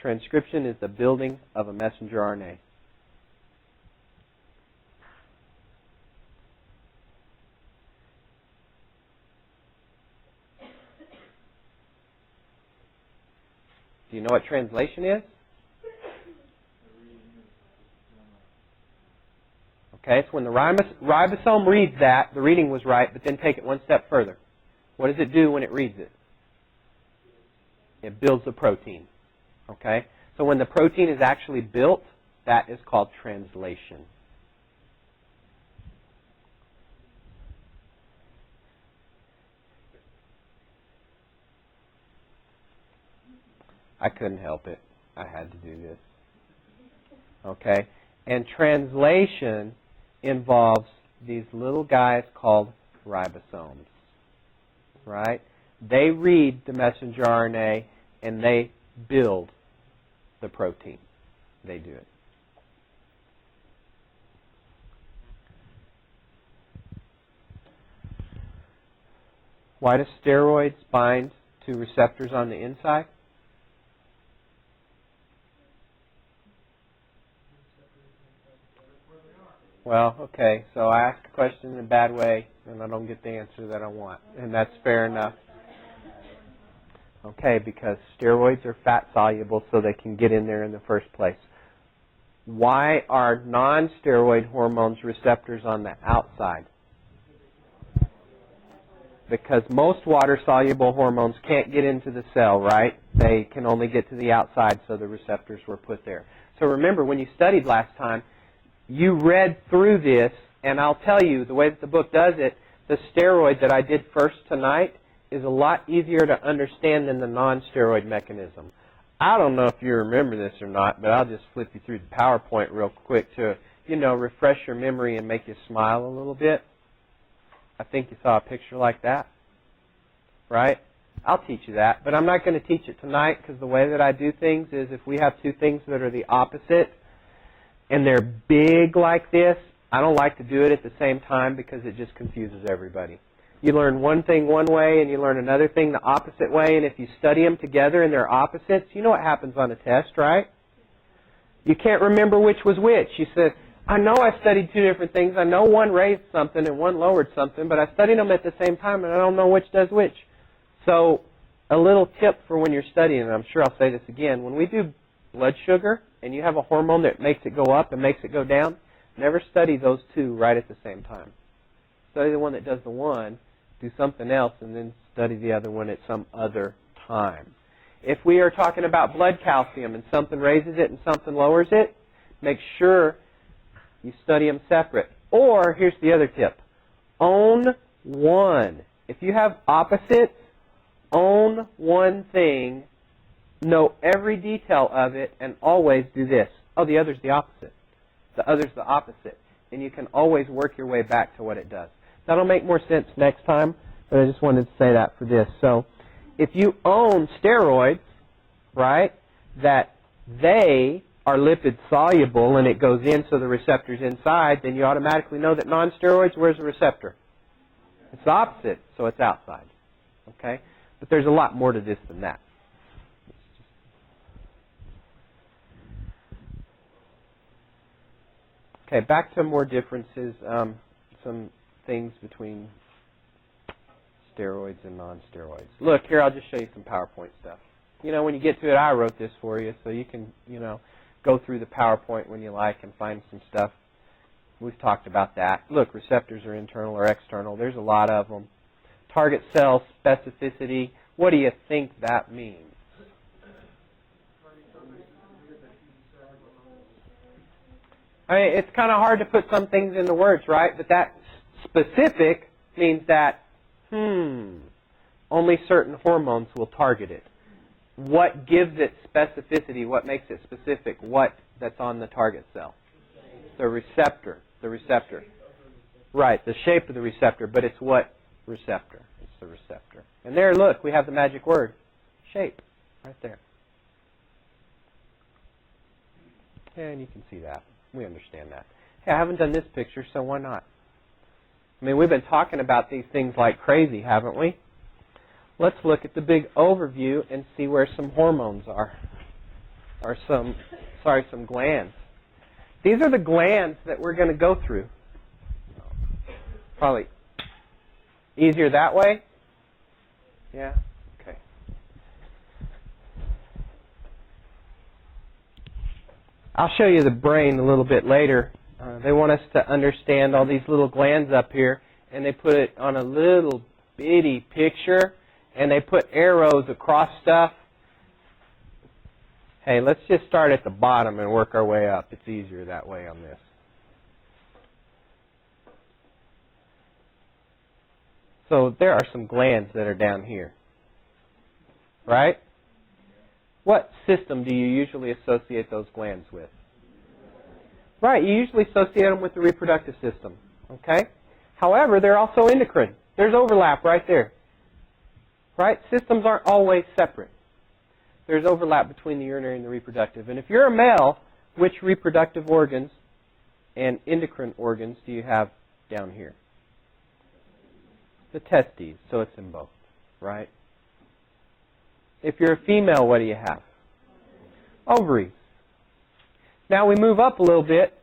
Transcription is the building of a messenger RNA. Do you know what translation is? Okay, it's when the ribosome reads that, the reading was right, but then take it one step further. What does it do when it reads it? It builds the protein. Okay? So when the protein is actually built, that is called translation. I couldn't help it. I had to do this. Okay? And translation involves these little guys called ribosomes. Right? They read the messenger RNA and they build the protein. They do it. Why do steroids bind to receptors on the inside? Well, okay, so I ask a question in a bad way, and I don't get the answer that I want, and that's fair enough. Okay, because steroids are fat-soluble, so they can get in there in the first place. Why are non-steroid hormones receptors on the outside? Because most water-soluble hormones can't get into the cell, right? They can only get to the outside, so the receptors were put there. So remember, when you studied last time, you read through this, and I'll tell you, the way that the book does it, the steroid that I did first tonight is a lot easier to understand than the non-steroid mechanism. I don't know if you remember this or not, but I'll just flip you through the PowerPoint real quick to, refresh your memory and make you smile a little bit. I think you saw a picture like that, right? I'll teach you that, but I'm not going to teach it tonight because the way that I do things is if we have two things that are the opposite, and they're big like this, I don't like to do it at the same time because it just confuses everybody. You learn one thing one way and you learn another thing the opposite way, and if you study them together and they're opposites, you know what happens on a test, right? You can't remember which was which. You said, I know I studied two different things. I know one raised something and one lowered something, but I studied them at the same time and I don't know which does which. So a little tip for when you're studying, and I'm sure I'll say this again, when we do blood sugar, and you have a hormone that makes it go up and makes it go down, never study those two right at the same time. Study the one that does the one, do something else, and then study the other one at some other time. If we are talking about blood calcium and something raises it and something lowers it, make sure you study them separate. Or, here's the other tip, own one. If you have opposites, own one thing, know every detail of it, and always do this. Oh, the other's the opposite. The other's the opposite. And you can always work your way back to what it does. That'll make more sense next time, but I just wanted to say that for this. So if you own steroids, right, that they are lipid soluble and it goes in so the receptor's inside, then you automatically know that non-steroids, where's the receptor? It's the opposite, so it's outside. Okay? But there's a lot more to this than that. Okay, back to more differences, some things between steroids and non-steroids. Look, here, I'll just show you some PowerPoint stuff. When you get to it, I wrote this for you, so you can, go through the PowerPoint when you like and find some stuff. We've talked about that. Look, receptors are internal or external. There's a lot of them. Target cell specificity. What do you think that means? I mean, it's kind of hard to put some things into words, right? But that specific means that, only certain hormones will target it. What gives it specificity? What makes it specific? What that's on the target cell? The receptor. The receptor. Right, the shape of the receptor, but it's what receptor? It's the receptor. And there, look, we have the magic word, shape, right there. And you can see that. We understand that. Hey, I haven't done this picture, so why not? I mean, we've been talking about these things like crazy, haven't we? Let's look at the big overview and see where some hormones are. Or some glands. These are the glands that we're going to go through. Probably easier that way? Yeah? Okay. I'll show you the brain a little bit later. They want us to understand all these little glands up here, and they put it on a little bitty picture, and they put arrows across stuff. Hey, let's just start at the bottom and work our way up. It's easier that way on this. So there are some glands that are down here, right? What system do you usually associate those glands with? Right, you usually associate them with the reproductive system, okay? However, they're also endocrine. There's overlap right there, right? Systems aren't always separate. There's overlap between the urinary and the reproductive. And if you're a male, which reproductive organs and endocrine organs do you have down here? The testes, so it's in both, right? If you're a female, what do you have? Ovaries. Now we move up a little bit,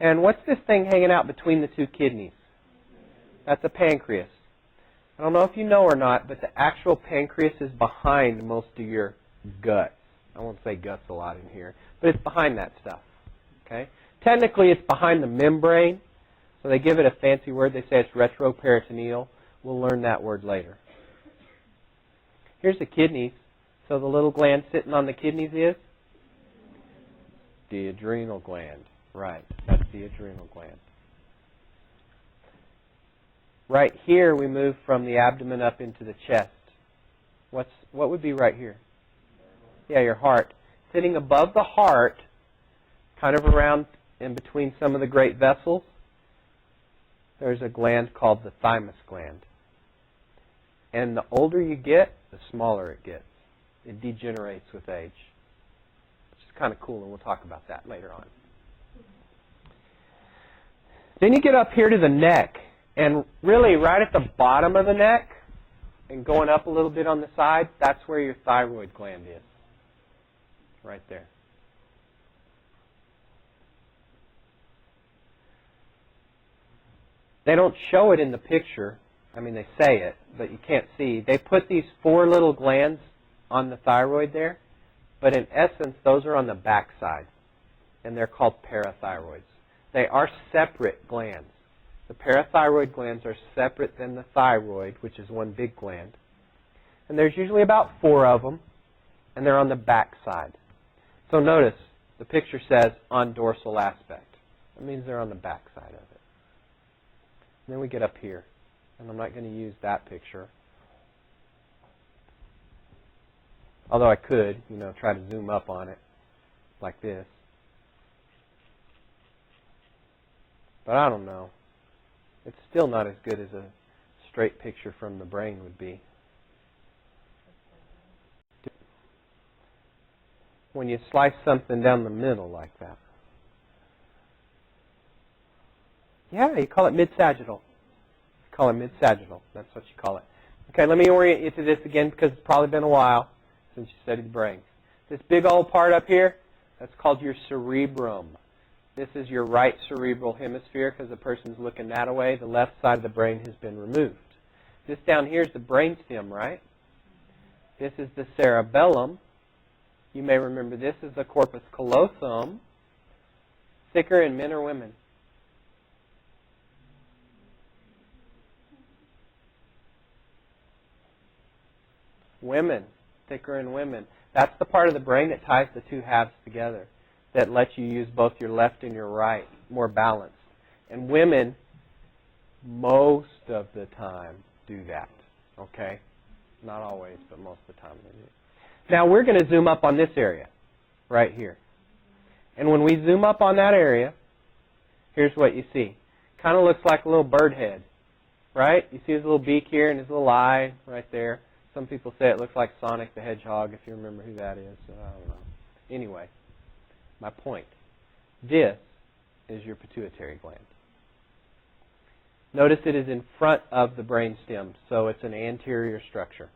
and what's this thing hanging out between the two kidneys? That's a pancreas. I don't know if you know or not, but the actual pancreas is behind most of your guts. I won't say guts a lot in here, but it's behind that stuff. Okay? Technically, it's behind the membrane, so they give it a fancy word. They say it's retroperitoneal. We'll learn that word later. Here's the kidneys. So the little gland sitting on the kidneys is the adrenal gland. Right, that's the adrenal gland. Right here, we move from the abdomen up into the chest. What would be right here? Yeah, your heart. Sitting above the heart, kind of around in between some of the great vessels, there's a gland called the thymus gland. And the older you get, the smaller it gets. It degenerates with age. Which is kind of cool, and we'll talk about that later on. Then you get up here to the neck. And really, right at the bottom of the neck, and going up a little bit on the side, that's where your thyroid gland is. Right there. They don't show it in the picture. I mean, they say it, but you can't see. They put these 4 little glands on the thyroid there, but in essence, those are on the back side, and they're called parathyroids. They are separate glands. The parathyroid glands are separate than the thyroid, which is one big gland. And there's usually about 4 of them, and they're on the back side. So notice, the picture says on dorsal aspect. That means they're on the back side of it. And then we get up here, and I'm not going to use that picture. Although I could, try to zoom up on it like this. But I don't know. It's still not as good as a straight picture from the brain would be. When you slice something down the middle like that. Yeah, you call it mid-sagittal. You call it mid-sagittal. That's what you call it. Okay, let me orient you to this again because it's probably been a while since you studied the brain. This big old part up here, that's called your cerebrum. This is your right cerebral hemisphere because the person's looking that way. The left side of the brain has been removed. This down here is the brainstem, right? This is the cerebellum. You may remember this is the corpus callosum. Thicker in men or women? Women. Thicker in women. That's the part of the brain that ties the two halves together, that lets you use both your left and your right, more balanced. And women, most of the time, do that. Okay? Not always, but most of the time they do. Now we're going to zoom up on this area, right here. And when we zoom up on that area, here's what you see. Kind of looks like a little bird head, right? You see his little beak here and his little eye right there. Some people say it looks like Sonic the Hedgehog, if you remember who that is. I don't know. Anyway. My point. This is your pituitary gland. Notice it is in front of the brainstem, so it's an anterior structure.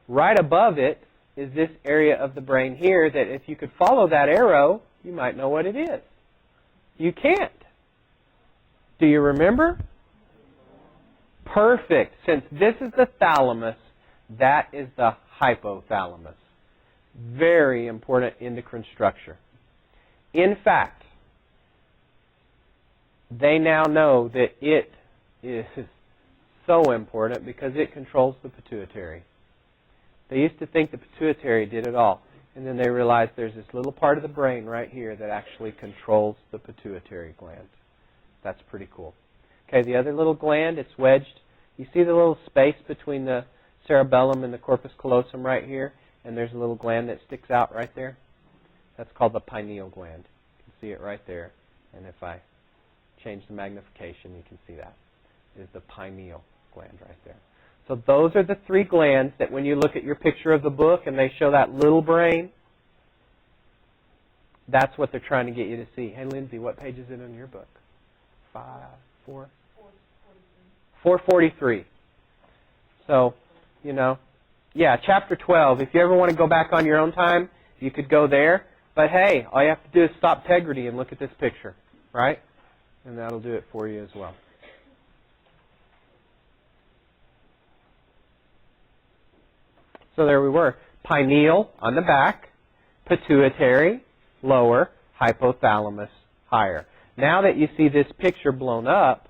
Right above it is this area of the brain here that if you could follow that arrow, you might know what it is. You can't. Do you remember? Perfect. Since this is the thalamus, that is the hypothalamus. Very important endocrine structure. In fact, they now know that it is so important because it controls the pituitary. They used to think the pituitary did it all, and then they realized there's this little part of the brain right here that actually controls the pituitary gland. That's pretty cool. Okay, the other little gland, it's wedged. You see the little space between the cerebellum and the corpus callosum right here? And there's a little gland that sticks out right there. That's called the pineal gland. You can see it right there. And if I change the magnification, you can see that. It is the pineal gland right there. So those are the 3 glands that when you look at your picture of the book and they show that little brain, that's what they're trying to get you to see. Hey, Lindsay, what page is it in your book? 5, 4? 443. So, yeah, chapter 12. If you ever want to go back on your own time, you could go there. But hey, all you have to do is stop Tegrity and look at this picture, right? And that'll do it for you as well. So there we were. Pineal on the back, pituitary lower, hypothalamus higher. Now that you see this picture blown up,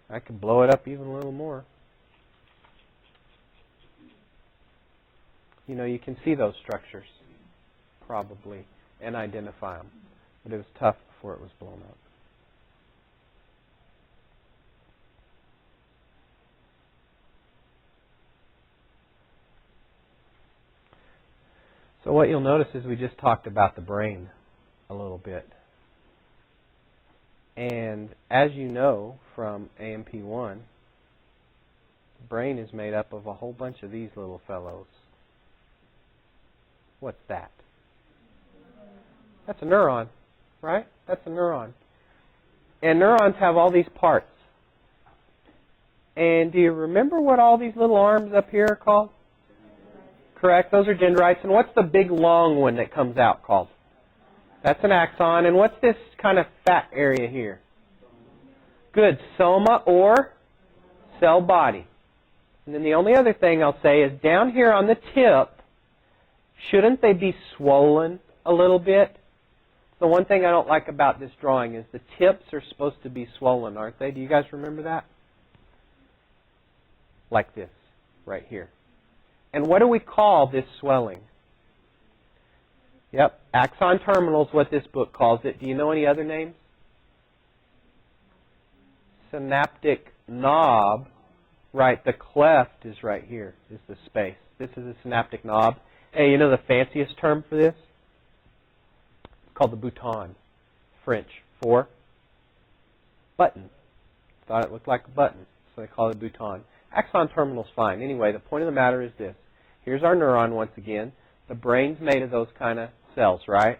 I can blow it up even a little more. You can see those structures, probably, and identify them. But it was tough before it was blown up. So what you'll notice is we just talked about the brain a little bit. And as you know from AMP1, the brain is made up of a whole bunch of these little fellows. What's that? That's a neuron, right? That's a neuron. And neurons have all these parts. And do you remember what all these little arms up here are called? Correct, those are dendrites. And what's the big long one that comes out called? That's an axon. And what's this kind of fat area here? Good, soma or cell body. And then the only other thing I'll say is down here on the tip, shouldn't they be swollen a little bit? The one thing I don't like about this drawing is the tips are supposed to be swollen, aren't they? Do you guys remember that? Like this, right here. And what do we call this swelling? Yep, axon terminal is what this book calls it. Do you know any other names? Synaptic knob. Right, the cleft is right here, is the space. This is a synaptic knob. Hey, you know the fanciest term for this? It's called the bouton. French for button. Thought it looked like a button, so they call it a bouton. Axon terminal's fine. Anyway, the point of the matter is this. Here's our neuron once again. The brain's made of those kind of cells, right?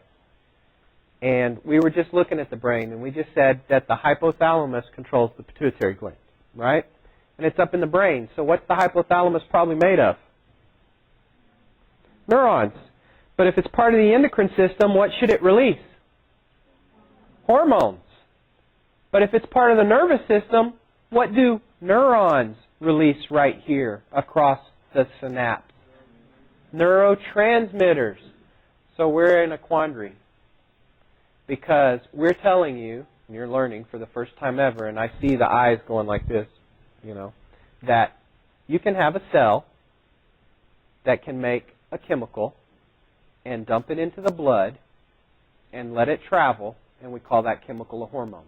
And we were just looking at the brain, and we just said that the hypothalamus controls the pituitary gland, right? And it's up in the brain. So what's the hypothalamus probably made of? Neurons. But if it's part of the endocrine system, what should it release? Hormones. But if it's part of the nervous system, what do neurons release right here across the synapse? Neurotransmitters. So we're in a quandary because we're telling you, and you're learning for the first time ever, and I see the eyes going like this, that you can have a cell that can make a chemical and dump it into the blood and let it travel, and we call that chemical a hormone.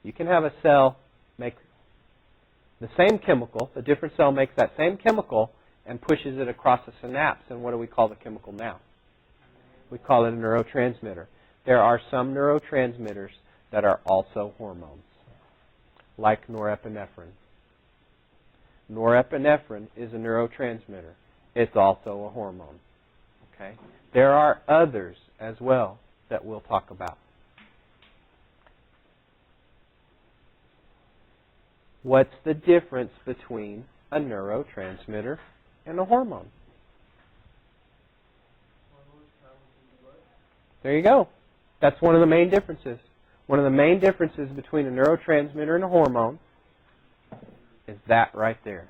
You can have a cell make the same chemical, a different cell makes that same chemical and pushes it across a synapse, and what do we call the chemical now? We call it a neurotransmitter. There are some neurotransmitters that are also hormones, like norepinephrine. Norepinephrine is a neurotransmitter. It's also a hormone. Okay? There are others as well that we'll talk about. What's the difference between a neurotransmitter and a hormone? There you go. That's one of the main differences. One of the main differences between a neurotransmitter and a hormone is that right there.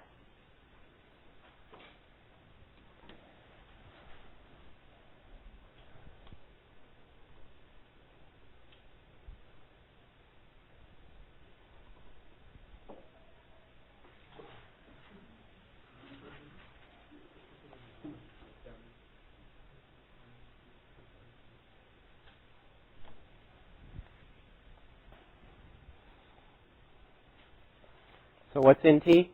So what's NT?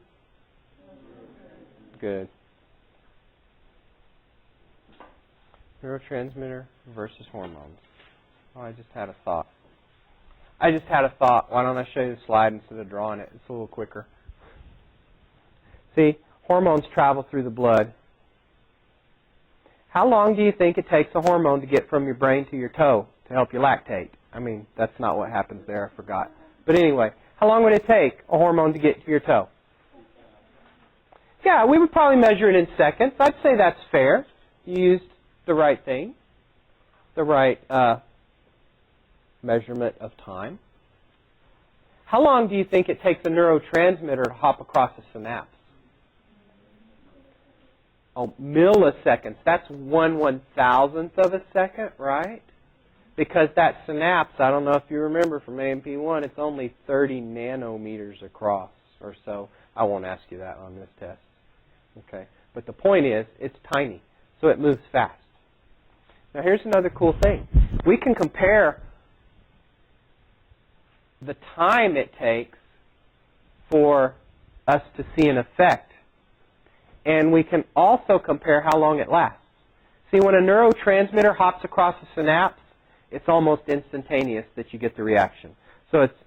Good. Neurotransmitter versus hormones. Oh, I just had a thought. Why don't I show you the slide instead of drawing it? It's a little quicker. See, hormones travel through the blood. How long do you think it takes a hormone to get from your brain to your toe to help you lactate? I mean, that's not what happens there. I forgot. But anyway, How long would it take a hormone to get to your toe? Yeah, we would probably measure it in seconds. I'd say that's fair. You used the right thing, the right measurement of time. How long do you think it takes a neurotransmitter to hop across a synapse? Oh, milliseconds. That's 1/1000th of a second, right? Because that synapse, I don't know if you remember from AMP1, it's only 30 nanometers across or so. I won't ask you that on this test. Okay. But the point is, it's tiny, so it moves fast. Now here's another cool thing. We can compare the time it takes for us to see an effect. And we can also compare how long it lasts. See, when a neurotransmitter hops across a synapse, it's almost instantaneous that you get the reaction. So it's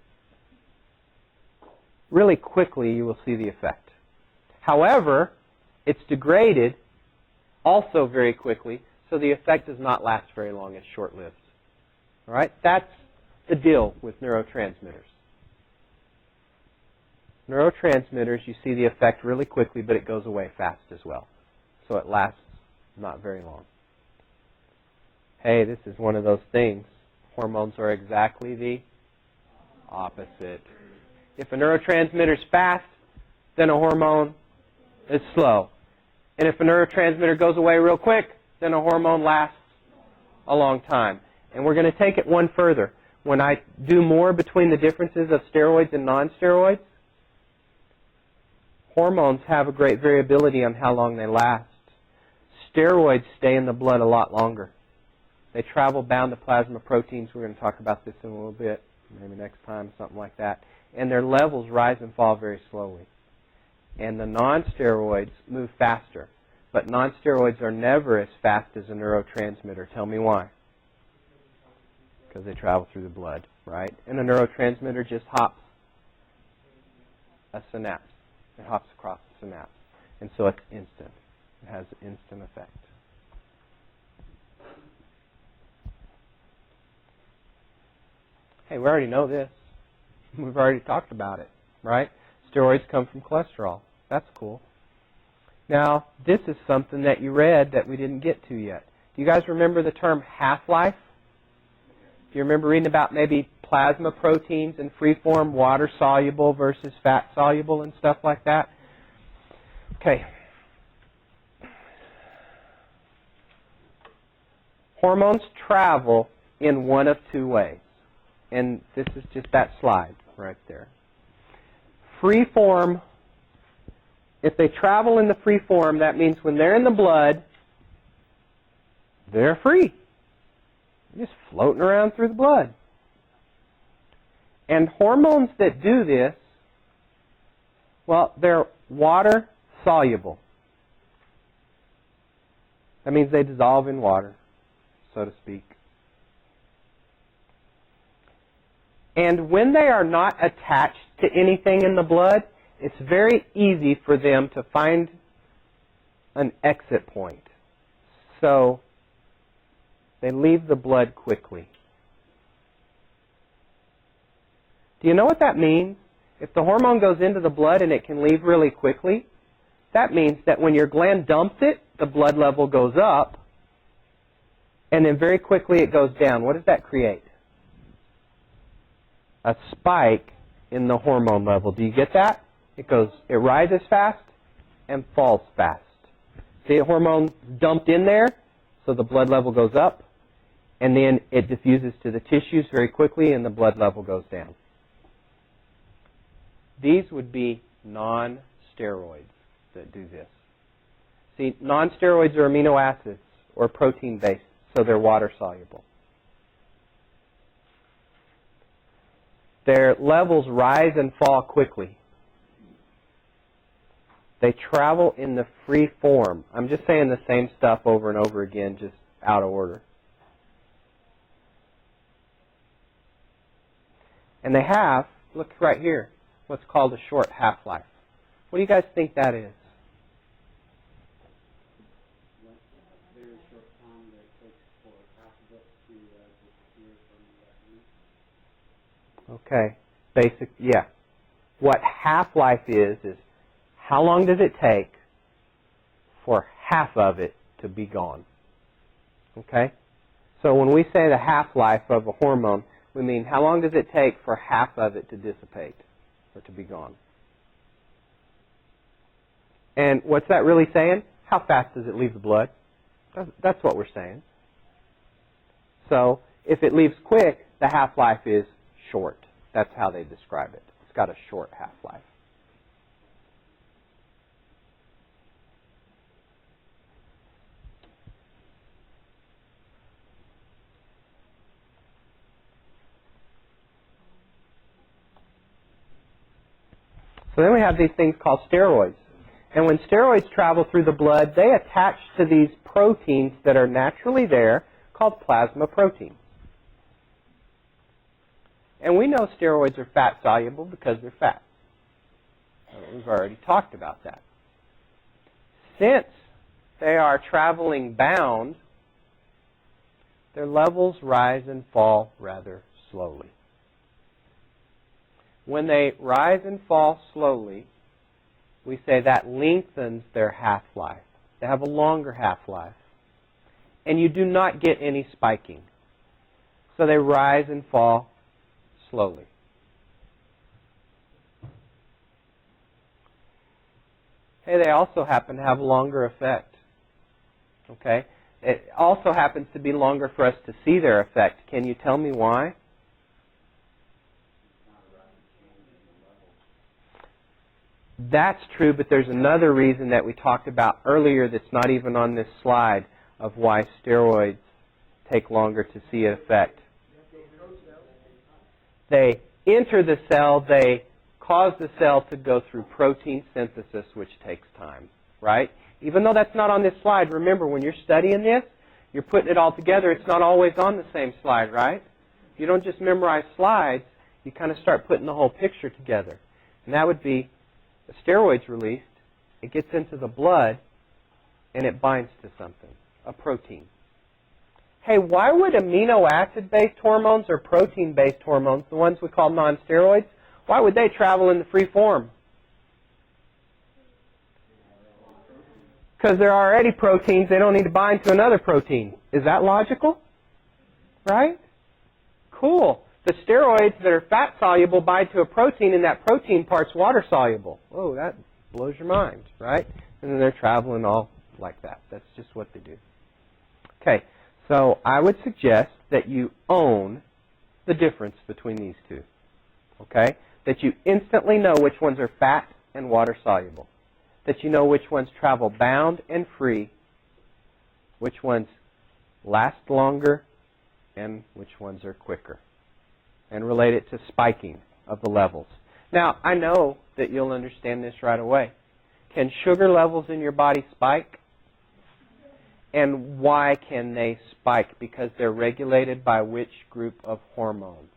really quickly you will see the effect. However, it's degraded also very quickly, so the effect does not last very long. It's short-lived. All right? That's the deal with neurotransmitters. Neurotransmitters, you see the effect really quickly, but it goes away fast as well. So it lasts not very long. Hey, this is one of those things. Hormones are exactly the opposite. If a neurotransmitter is fast, then a hormone is slow. And if a neurotransmitter goes away real quick, then a hormone lasts a long time. And we're going to take it one further. When I do more between the differences of steroids and non-steroids, hormones have a great variability on how long they last. Steroids stay in the blood a lot longer. They travel bound to plasma proteins. We're going to talk about this in a little bit, maybe next time, something like that. And their levels rise and fall very slowly. And the non-steroids move faster. But non-steroids are never as fast as a neurotransmitter. Tell me why. Because they travel through the blood, right? And a neurotransmitter just hops a synapse. It hops across the synapse. And so it's instant. It has an instant effect. Hey, we already know this. We've already talked about it, right? Steroids come from cholesterol. That's cool. Now, this is something that you read that we didn't get to yet. Do you guys remember the term half-life? Do you remember reading about maybe plasma proteins in free form, water-soluble versus fat-soluble and stuff like that? Okay. Hormones travel in one of two ways. And this is just that slide right there. Free form, if they travel in the free form, that means when they're in the blood, they're free. They're just floating around through the blood. And hormones that do this, well, they're water soluble. That means they dissolve in water, so to speak. And when they are not attached to anything in the blood, it's very easy for them to find an exit point. So they leave the blood quickly. Do you know what that means? If the hormone goes into the blood and it can leave really quickly, that means that when your gland dumps it, the blood level goes up, and then very quickly it goes down. What does that create? A spike in the hormone level. Do you get that? It rises fast and falls fast. See, a hormone dumped in there, so the blood level goes up, and then it diffuses to the tissues very quickly, and the blood level goes down. These would be non-steroids that do this. See, non-steroids are amino acids or protein-based, so they're water-soluble. Their levels rise and fall quickly. They travel in the free form. I'm just saying the same stuff over and over again, just out of order. And they have, look right here, what's called a short half-life. What do you guys think that is? Very short time that it takes for half of it to disappear from the Okay, basic, yeah, what half-life is how long does it take for half of it to be gone? Okay? So when we say the half-life of a hormone, we mean how long does it take for half of it to dissipate or to be gone? And what's that really saying? How fast does it leave the blood? That's what we're saying. So if it leaves quick, the half-life is short. That's how they describe it. It's got a short half-life. So then we have these things called steroids. And when steroids travel through the blood, they attach to these proteins that are naturally there called plasma proteins. And we know steroids are fat soluble because they're fat. We've already talked about that. Since they are traveling bound, their levels rise and fall rather slowly. When they rise and fall slowly, we say that lengthens their half-life. They have a longer half-life. And you do not get any spiking. So they rise and fall slowly. Hey, they also happen to have a longer effect. Okay? It also happens to be longer for us to see their effect. Can you tell me why? That's true, but there's another reason that we talked about earlier that's not even on this slide of why steroids take longer to see an effect. They enter the cell, they cause the cell to go through protein synthesis, which takes time, right? Even though that's not on this slide, remember when you're studying this, you're putting it all together, it's not always on the same slide, right? You don't just memorize slides, you kind of start putting the whole picture together. And that would be the steroid's released, it gets into the blood, and it binds to something, a protein. Hey, why would amino acid-based hormones or protein-based hormones, the ones we call non-steroids, why would they travel in the free form? Because they're already proteins, they don't need to bind to another protein. Is that logical? Right? Cool. The steroids that are fat-soluble bind to a protein, and that protein part's water-soluble. Whoa, that blows your mind, right? And then they're traveling all like that. That's just what they do. Okay, so I would suggest that you own the difference between these two. Okay? That you instantly know which ones are fat and water-soluble. That you know which ones travel bound and free, which ones last longer, and which ones are quicker. And relate it to spiking of the levels. Now, I know that you'll understand this right away. Can sugar levels in your body spike? And why can they spike? Because they're regulated by which group of hormones?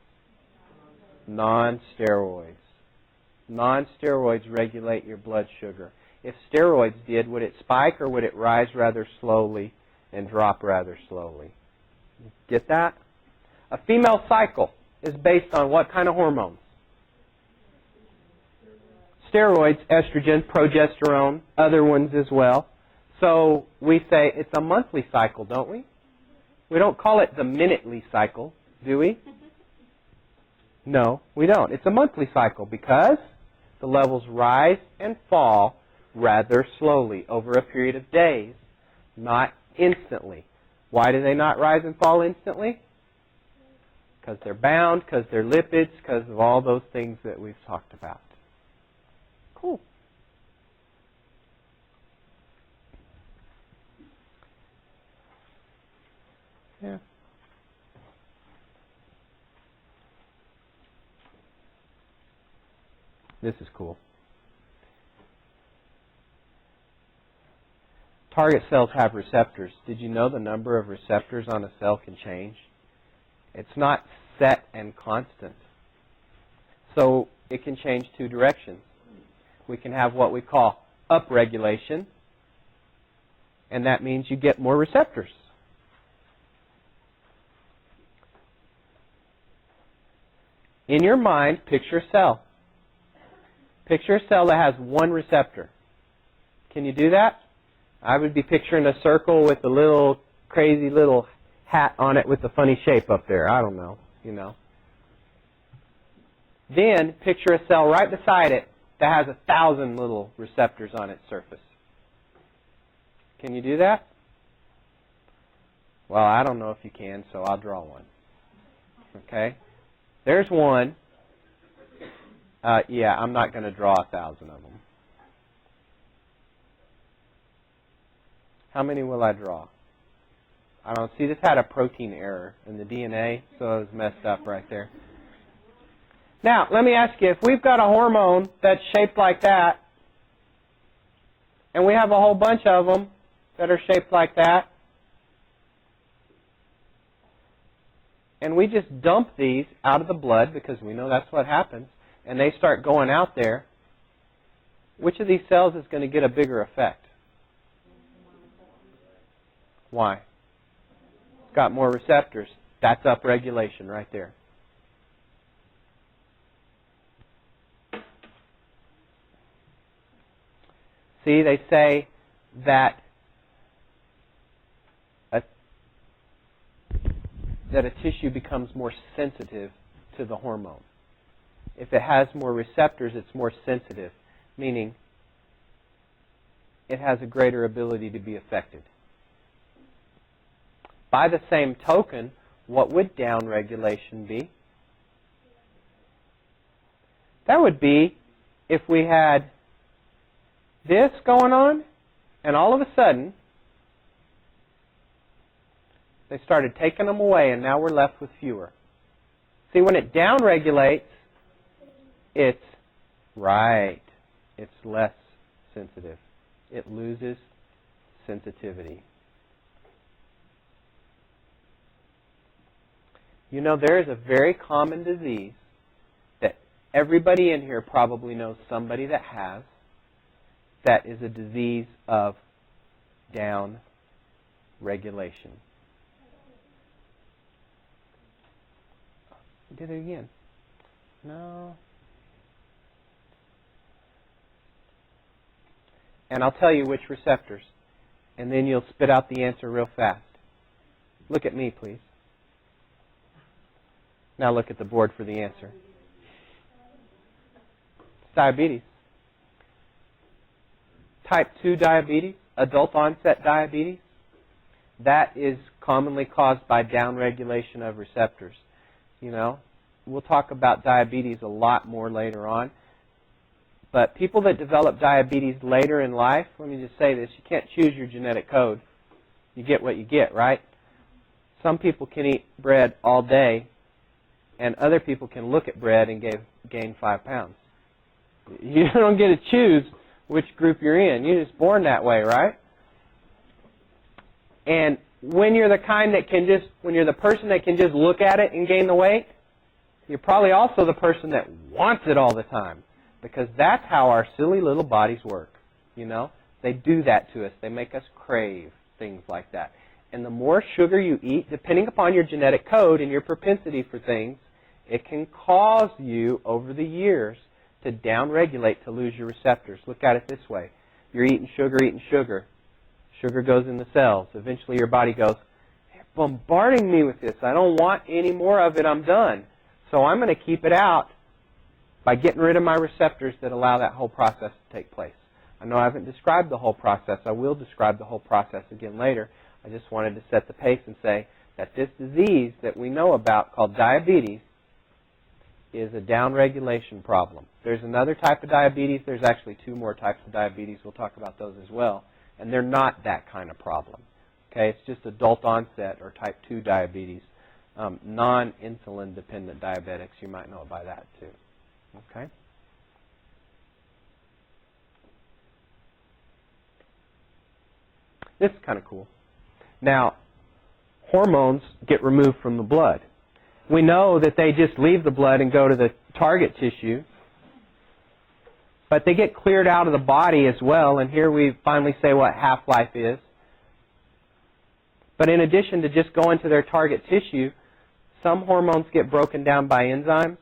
Non-steroids. Non-steroids regulate your blood sugar. If steroids did, would it spike or would it rise rather slowly and drop rather slowly? Get that? A female cycle is based on what kind of hormones? Steroids, estrogen, progesterone, other ones as well. So we say it's a monthly cycle, don't we? We don't call it the minutely cycle, do we? No, we don't. It's a monthly cycle because the levels rise and fall rather slowly over a period of days, not instantly. Why do they not rise and fall instantly? Because they're bound, because they're lipids, because of all those things that we've talked about. Cool. Yeah. This is cool. Target cells have receptors. Did you know the number of receptors on a cell can change? It's not set and constant. So it can change two directions. We can have what we call upregulation, and that means you get more receptors. In your mind, picture a cell. Picture a cell that has one receptor. Can you do that? I would be picturing a circle with a little crazy little hat on it with a funny shape up there. I don't know, you know. Then picture a cell right beside it that has 1,000 little receptors on its surface. Can you do that? Well, I don't know if you can, so I'll draw one. Okay? There's one. Yeah, I'm not going to draw 1,000 of them. How many will I draw? I don't see. This had a protein error in the DNA, so it was messed up right there. Now, let me ask you, if we've got a hormone that's shaped like that, and we have a whole bunch of them that are shaped like that, and we just dump these out of the blood, because we know that's what happens, and they start going out there, which of these cells is going to get a bigger effect? Why? It's got more receptors. That's upregulation right there. See, they say that a tissue becomes more sensitive to the hormone. If it has more receptors, it's more sensitive, meaning it has a greater ability to be affected. By the same token, what would downregulation be? That would be if we had this going on, and all of a sudden, they started taking them away, and now we're left with fewer. See, when it downregulates, it's right. It's less sensitive. It loses sensitivity. You know, there is a very common disease that everybody in here probably knows somebody that has, that is a disease of down regulation. Did it again. No. And I'll tell you which receptors, and then you'll spit out the answer real fast. Look at me, please. Now look at the board for the answer. It's diabetes. Type 2 diabetes, adult onset diabetes, that is commonly caused by downregulation of receptors. You know, we'll talk about diabetes a lot more later on. But people that develop diabetes later in life, let me just say this, you can't choose your genetic code. You get what you get, right? Some people can eat bread all day, and other people can look at bread and gain 5 pounds. You don't get to choose which group you're in. You're just born that way, right? And when you're the kind that can just, when you're the person that can just look at it and gain the weight, you're probably also the person that wants it all the time, because that's how our silly little bodies work. You know, they do that to us. They make us crave things like that. And the more sugar you eat, depending upon your genetic code and your propensity for things, it can cause you over the years to downregulate, to lose your receptors. Look at it this way. You're eating sugar. Sugar goes in the cells. Eventually your body goes, they're bombarding me with this. I don't want any more of it. I'm done. So I'm going to keep it out by getting rid of my receptors that allow that whole process to take place. I know I haven't described the whole process. I will describe the whole process again later. I just wanted to set the pace and say that this disease that we know about called diabetes is a downregulation problem. There's another type of diabetes. There's actually 2 more types of diabetes. We'll talk about those as well. And they're not that kind of problem. Okay, it's just adult onset or type 2 diabetes. Non-insulin dependent diabetics, you might know it by that too. Okay? This is kind of cool. Now, hormones get removed from the blood. We know that they just leave the blood and go to the target tissue, but they get cleared out of the body as well, and here we finally say what half-life is. But in addition to just going to their target tissue, some hormones get broken down by enzymes.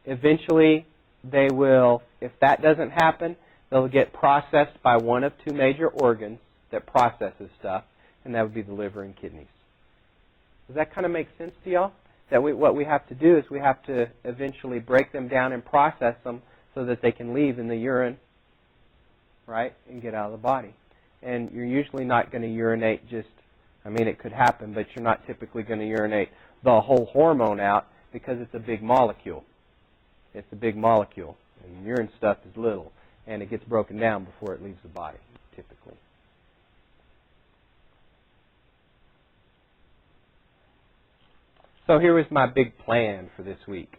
Eventually, they will if that doesn't happen, they'll get processed by one of two major organs that processes stuff, and that would be the liver and kidneys. Does that kind of make sense to y'all? That what we have to do is we have to eventually break them down and process them so that they can leave in the urine, right, and get out of the body. And you're usually not going to urinate just, I mean, it could happen, but you're not typically going to urinate the whole hormone out because it's a big molecule. It's a big molecule, and urine stuff is little, and it gets broken down before it leaves the body, typically. So here was my big plan for this week.